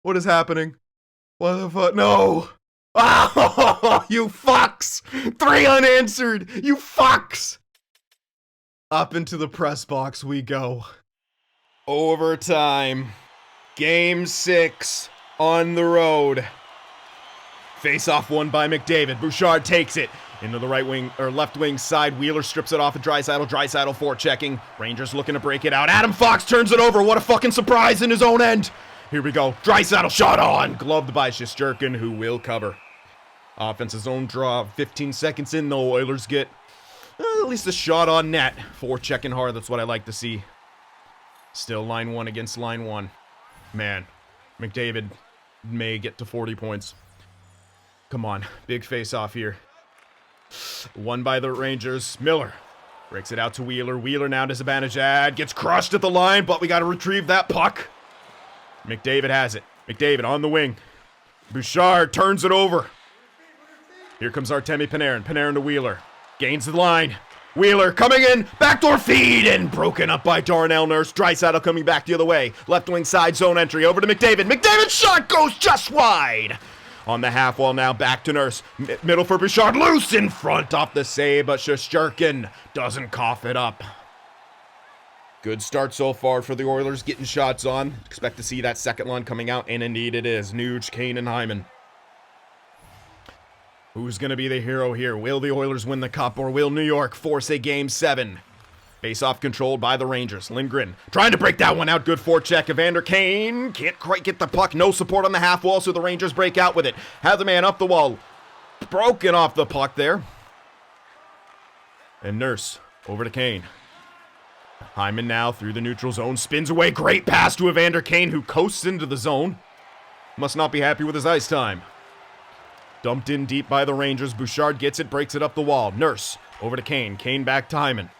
What is happening? What the fuck? No! Oh, you fucks! 3 unanswered! You fucks! Up into the press box we go. Overtime. Game 6 on the road. Face-off won by McDavid. Bouchard takes it into the right wing or left wing side. Wheeler strips it off of Draisaitl. Draisaitl forechecking. Rangers looking to break it out. Adam Fox turns it over. What a fucking surprise in his own end. Here we go. Draisaitl shot on. Gloved by Shesterkin, who will cover. Offense's own draw. 15 seconds in, though. Oilers get at least a shot on net. Forechecking hard. That's what I like to see. Still line 1 against line 1. Man, McDavid may get to 40 points. Come on. Big face-off here. Won by the Rangers. Miller breaks it out to Wheeler. Wheeler now disadvantage. Gets crushed at the line, but we got to retrieve that puck. McDavid has it. McDavid on the wing. Bouchard turns it over. Here comes Artemi Panarin. Panarin to Wheeler. Gains the line. Wheeler coming in, backdoor feed, and broken up by Darnell Nurse. Draisaitl coming back the other way. Left wing side zone entry over to McDavid. McDavid's shot goes just wide. On the half wall now, back to Nurse. Middle for Bouchard, loose in front off the save, but Shesterkin doesn't cough it up. Good start so far for the Oilers, getting shots on. Expect to see that second line coming out, and indeed it is. Nuge, Kane, and Hyman. Who's going to be the hero here? Will the Oilers win the Cup, or will New York force a Game 7? Face-off controlled by the Rangers. Lindgren trying to break that one out. Good forecheck. Evander Kane can't quite get the puck. No support on the half wall, so the Rangers break out with it. Have the man up the wall. Broken off the puck there. And Nurse over to Kane. Hyman now through the neutral zone. Spins away. Great pass to Evander Kane, who coasts into the zone. Must not be happy with his ice time. Dumped in deep by the Rangers. Bouchard gets it, breaks it up the wall. Nurse over to Kane. Kane back to Hyman.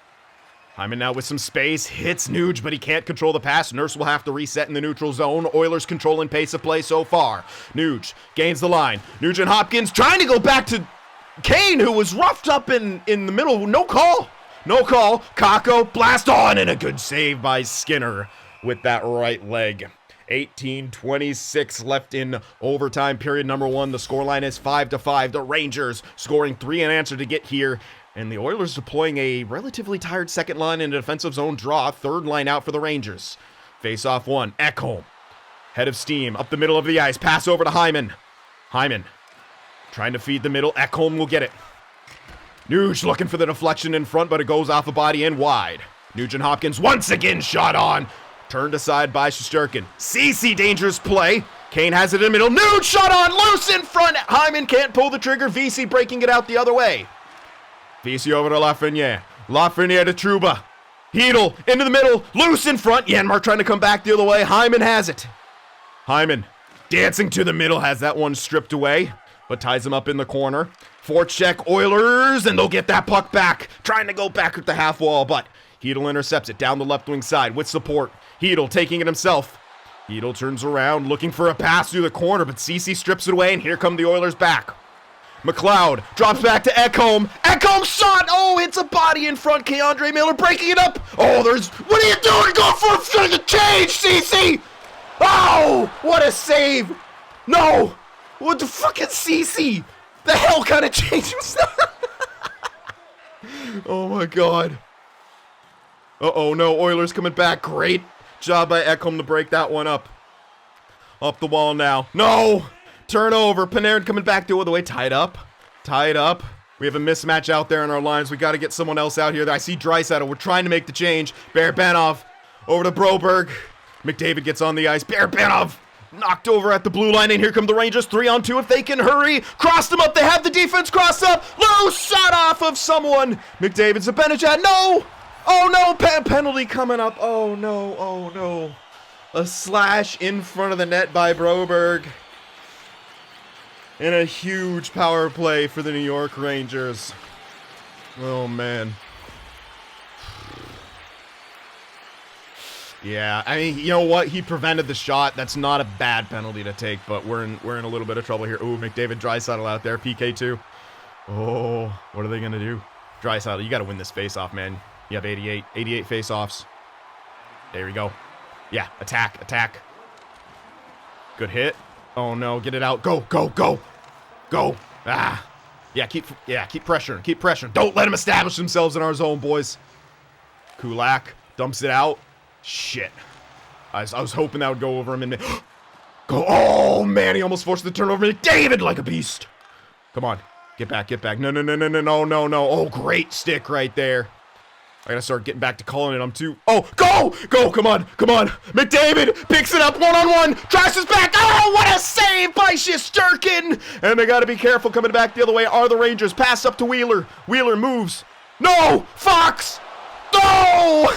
Hyman now with some space. Hits Nuge, but he can't control the pass. Nurse will have to reset in the neutral zone. Oilers controlling pace of play so far. Nuge gains the line. Nuge and Hopkins trying to go back to Kane, who was roughed up in the middle. No call. No call. Kakko blast on, and a good save by Skinner with that right leg. 18:26 left in overtime period number 1. The scoreline is 5-5. The Rangers scoring 3 in answer to get here. And the Oilers deploying a relatively tired second line in a defensive zone draw. Third line out for the Rangers. Face-off 1. Ekholm. Head of steam. Up the middle of the ice. Pass over to Hyman. Hyman trying to feed the middle. Ekholm will get it. Nuge looking for the deflection in front, but it goes off a body and wide. Nugent Hopkins once again shot on. Turned aside by Shesterkin. Ceci dangerous play. Kane has it in the middle. Nuge shot on. Loose in front. Hyman can't pull the trigger. Vesey breaking it out the other way. Vesey over to Lafreniere. Lafreniere to Trouba. Hedl into the middle. Loose in front. Janmark trying to come back the other way. Hyman has it. Hyman dancing to the middle. Has that one stripped away, but ties him up in the corner. Forecheck Oilers, and they'll get that puck back. Trying to go back at the half wall, but Hedl intercepts it down the left wing side with support. Hedl taking it himself. Hedl turns around looking for a pass through the corner, but Ceci strips it away, and here come the Oilers back. McLeod drops back to Ekholm. Ekholm shot! Oh, hits a body in front. Keandre Miller breaking it up. Oh, what are you doing? Go for a change, Ceci! Oh, what a save! No! What the fucking Ceci? The hell kind of change was that? Oh my god. Uh-oh, no, Oilers coming back. Great job by Ekholm to break that one up. Up the wall now. No! Turnover. Panarin coming back the other way. Tied up. Tied up. We have a mismatch out there in our lines. We got to get someone else out here. I see Draisaitl. We're trying to make the change. Barabanov over to Broberg. McDavid gets on the ice. Barabanov knocked over at the blue line, and here come the Rangers. 3-on-2 if they can hurry. Cross them up. They have the defense crossed up. Loose shot off of someone. McDavid's a Benajad. No! Oh no! Penalty coming up. Oh no! Oh no! A slash in front of the net by Broberg. And a huge power play for the New York Rangers. Oh man. Yeah, I mean, you know what? He prevented the shot. That's not a bad penalty to take, but we're in a little bit of trouble here. Ooh, McDavid, Draisaitl out there, PK2. Oh, what are they gonna do? Draisaitl, you got to win this face-off, man. You have 88 face-offs. There we go. Yeah, attack. Good hit. Oh no, get it out. Go. Ah. Yeah, keep pressuring. Don't let them establish themselves in our zone, boys. Kulak dumps it out. Shit. I was hoping that would go over him and go. Oh man, he almost forced the turnover. David like a beast. Come on. Get back. No. Oh, great stick right there. I gotta start getting back to calling it. I'm too. Oh, go! Come on! McDavid picks it up 1-on-1. Tries his back. Oh, what a save by Shesterkin! And they gotta be careful coming back the other way. Are the Rangers? Pass up to Wheeler. Wheeler moves. No! Fox! No!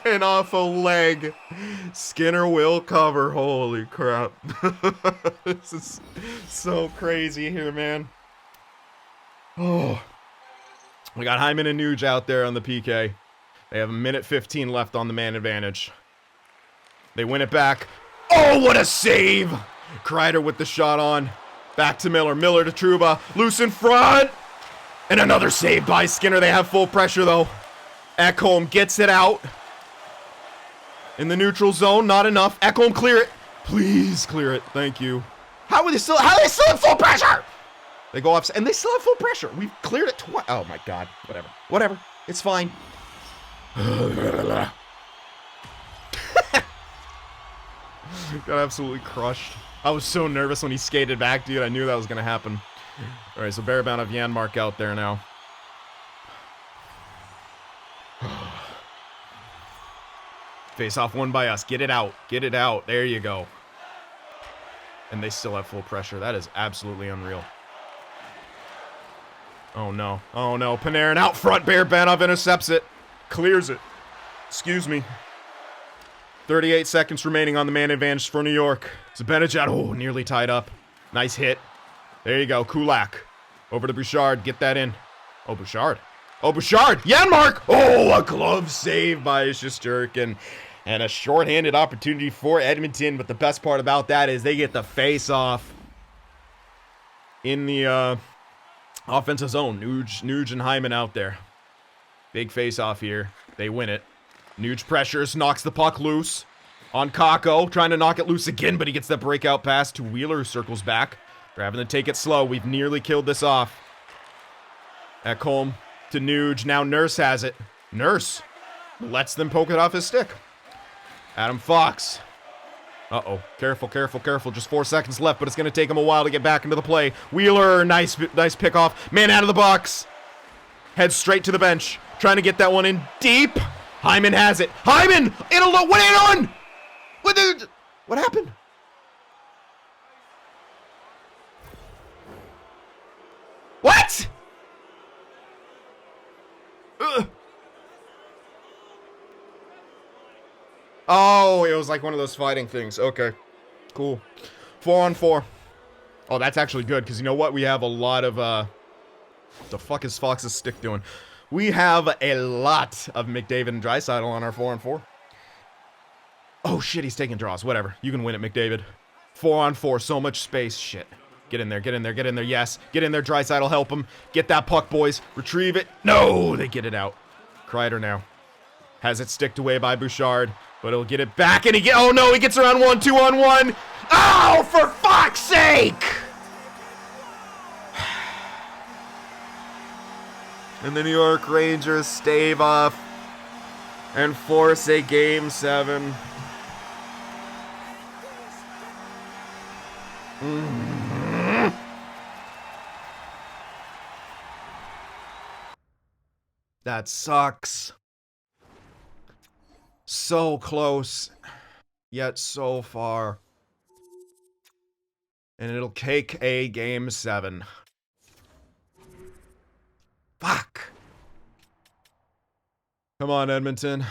And off a leg. Skinner will cover. Holy crap. This is so crazy here, man. Oh. We got Hyman and Nuge out there on the PK. They have 1:15 left on the man advantage. They win it back. Oh, what a save! Kreider with the shot on. Back to Miller. Miller to Trouba. Loose in front. And another save by Skinner. They have full pressure, though. Ekholm gets it out. In the neutral zone, not enough. Ekholm, clear it. Please clear it. Thank you. How are they still in full pressure? They go off, and they still have full pressure. We've cleared it twice. Oh, my God. Whatever. It's fine. Got absolutely crushed. I was so nervous when he skated back, dude. I knew that was going to happen. All right, so Barabon of Janmark out there now. Face off won by us. Get it out. Get it out. There you go. And they still have full pressure. That is absolutely unreal. Oh, no. Oh, no. Panarin out front. Barabanov intercepts it. Clears it. Excuse me. 38 seconds remaining on the man advantage for New York. Zibanejad, oh, nearly tied up. Nice hit. There you go. Kulak. Over to Bouchard. Get that in. Oh, Bouchard. Oh, Bouchard. Janmark. Oh, a glove save by Shesterkin. And a shorthanded opportunity for Edmonton. But the best part about that is they get the face-off in the offensive zone. Nuge and Hyman out there. Big face-off here. They win it. Nuge pressures, knocks the puck loose on Kakko. Trying to knock it loose again, but he gets that breakout pass to Wheeler, who circles back. They're having to take it slow. We've nearly killed this off. Ekholm to Nuge. Now Nurse has it. Nurse lets them poke it off his stick. Adam Fox. Uh-oh. Careful, careful, careful. Just 4 seconds left, but it's going to take him a while to get back into the play. Wheeler, nice pick off. Man out of the box. Heads straight to the bench. Trying to get that one in deep. Hyman has it. Hyman! What are you doing? What happened? What? Oh, it was like one of those fighting things. Okay. Cool. 4-on-4. Oh, that's actually good, because you know what? We have a lot of, what the fuck is Fox's stick doing? We have a lot of McDavid and Draisaitl on our 4-on-4. Oh, shit, he's taking draws. Whatever. You can win it, McDavid. 4-on-4. So much space. Shit. Get in there, get in there, get in there. Yes. Get in there, Draisaitl. Help him. Get that puck, boys. Retrieve it. No, they get it out. Kreider now. Has it sticked away by Bouchard. But he'll get it back, and oh no, he gets around 1, 2-on-1. Oh, for fuck's sake! And the New York Rangers stave off and force a Game 7. That sucks. So close, yet so far. And it'll take a Game 7. Fuck. Come on, Edmonton.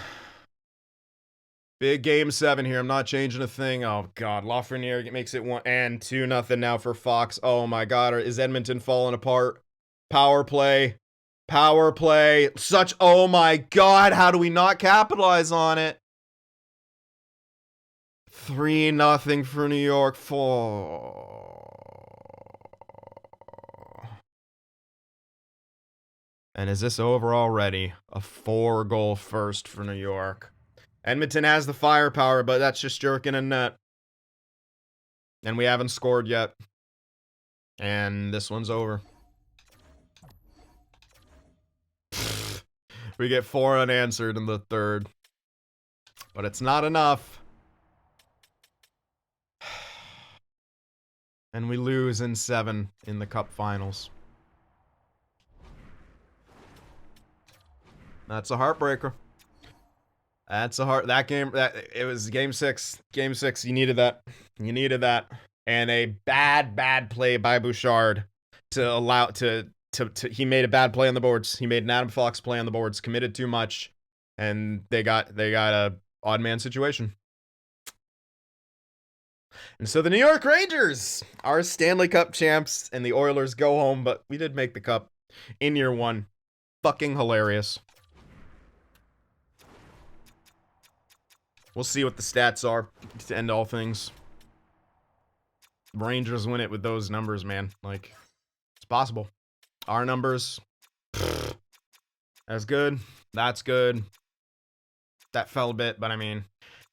Big Game 7 here. I'm not changing a thing. Oh, God. Lafreniere makes it 1-2 now for Fox. Oh, my God. Is Edmonton falling apart? Power play. Power play. Such, oh, my God. How do we not capitalize on it? 3-0 for New York. 4. And is this over already? A 4-goal first for New York. Edmonton has the firepower, but that's just jerking in net. And we haven't scored yet. And this one's over. We get 4 unanswered in the third. But it's not enough. And we lose in 7 in the Cup Finals. That's a heartbreaker. That's a it was Game 6. Game 6, you needed that. You needed that. And a bad play by Bouchard to allow he made a bad play on the boards. He made an Adam Fox play on the boards, committed too much, and they got a odd man situation. And so the New York Rangers are Stanley Cup champs, and the Oilers go home, but we did make the Cup in year 1. Fucking hilarious. We'll see what the stats are to end all things. Rangers win it with those numbers, man. Like, it's possible. Our numbers, That's good. That's good. That fell a bit, but I mean,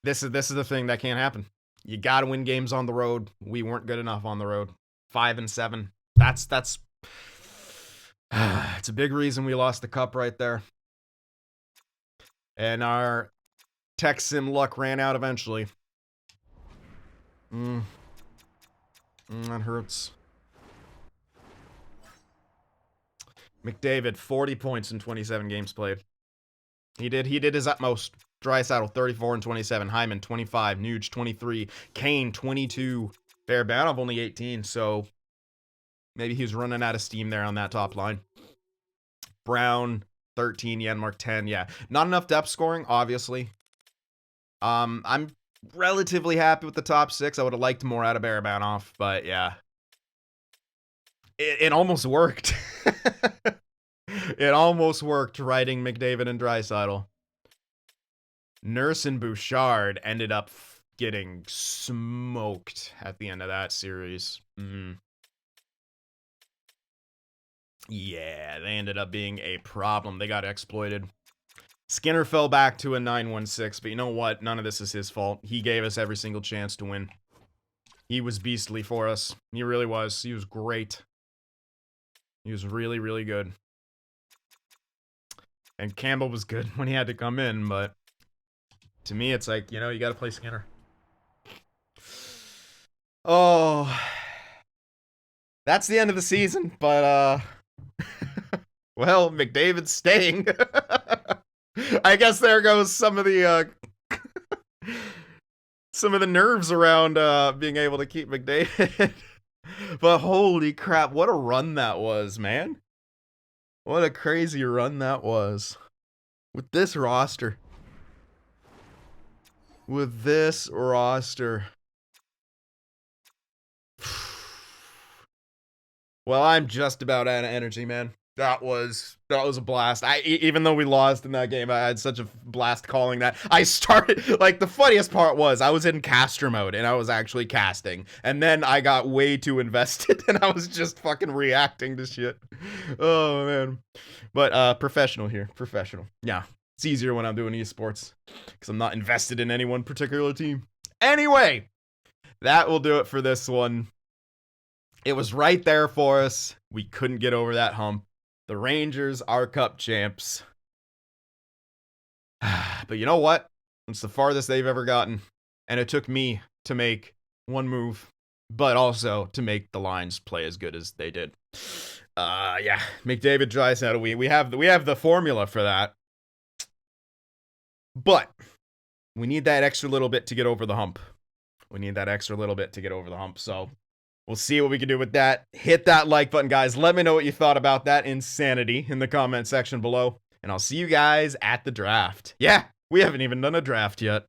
this is the thing that can't happen. You got to win games on the road. We weren't good enough on the road. 5-7. That's it's a big reason we lost the cup right there. And our tech sim luck ran out eventually. That hurts. McDavid, 40 points in 27 games played. He did his utmost. Draisaitl, 34 and 27. Hyman, 25. Nuge, 23. Kane, 22. Barabanov, only 18. So maybe he was running out of steam there on that top line. Brown, 13. Janmark, 10. Yeah, not enough depth scoring, obviously. I'm relatively happy with the top 6. I would have liked more out of Barabanov, but yeah. It almost worked. It almost worked, riding McDavid and Draisaitl. Nurse and Bouchard ended up getting smoked at the end of that series. Yeah, they ended up being a problem. They got exploited. Skinner fell back to a 9-1-6, but you know what? None of this is his fault. He gave us every single chance to win. He was beastly for us. He really was. He was great. He was really, really good. And Campbell was good when he had to come in, but to me, it's like, you know, you got to play Skinner. Oh, that's the end of the season, but, well, McDavid's staying. I guess there goes some of the nerves around being able to keep McDavid. But holy crap, what a run that was, man. What a crazy run that was. With this roster. With this roster. Well, I'm just about out of energy, man. That was a blast. Even though we lost in that game, I had such a blast calling that. I started, like, the funniest part was I was in caster mode and I was actually casting, and then I got way too invested and I was just fucking reacting to shit. Oh man. But professional here, professional. Yeah, it's easier when I'm doing esports because I'm not invested in any one particular team. Anyway, that will do it for this one. It was right there for us. We couldn't get over that hump. The Rangers are cup champs. But you know what? It's the farthest they've ever gotten. And it took me to make one move, but also to make the lines play as good as they did. Yeah, McDavid, Draisaitl, we have the formula for that. But we need that extra little bit to get over the hump. So we'll see what we can do with that. Hit that like button, guys. Let me know what you thought about that insanity in the comment section below. And I'll see you guys at the draft. Yeah, we haven't even done a draft yet.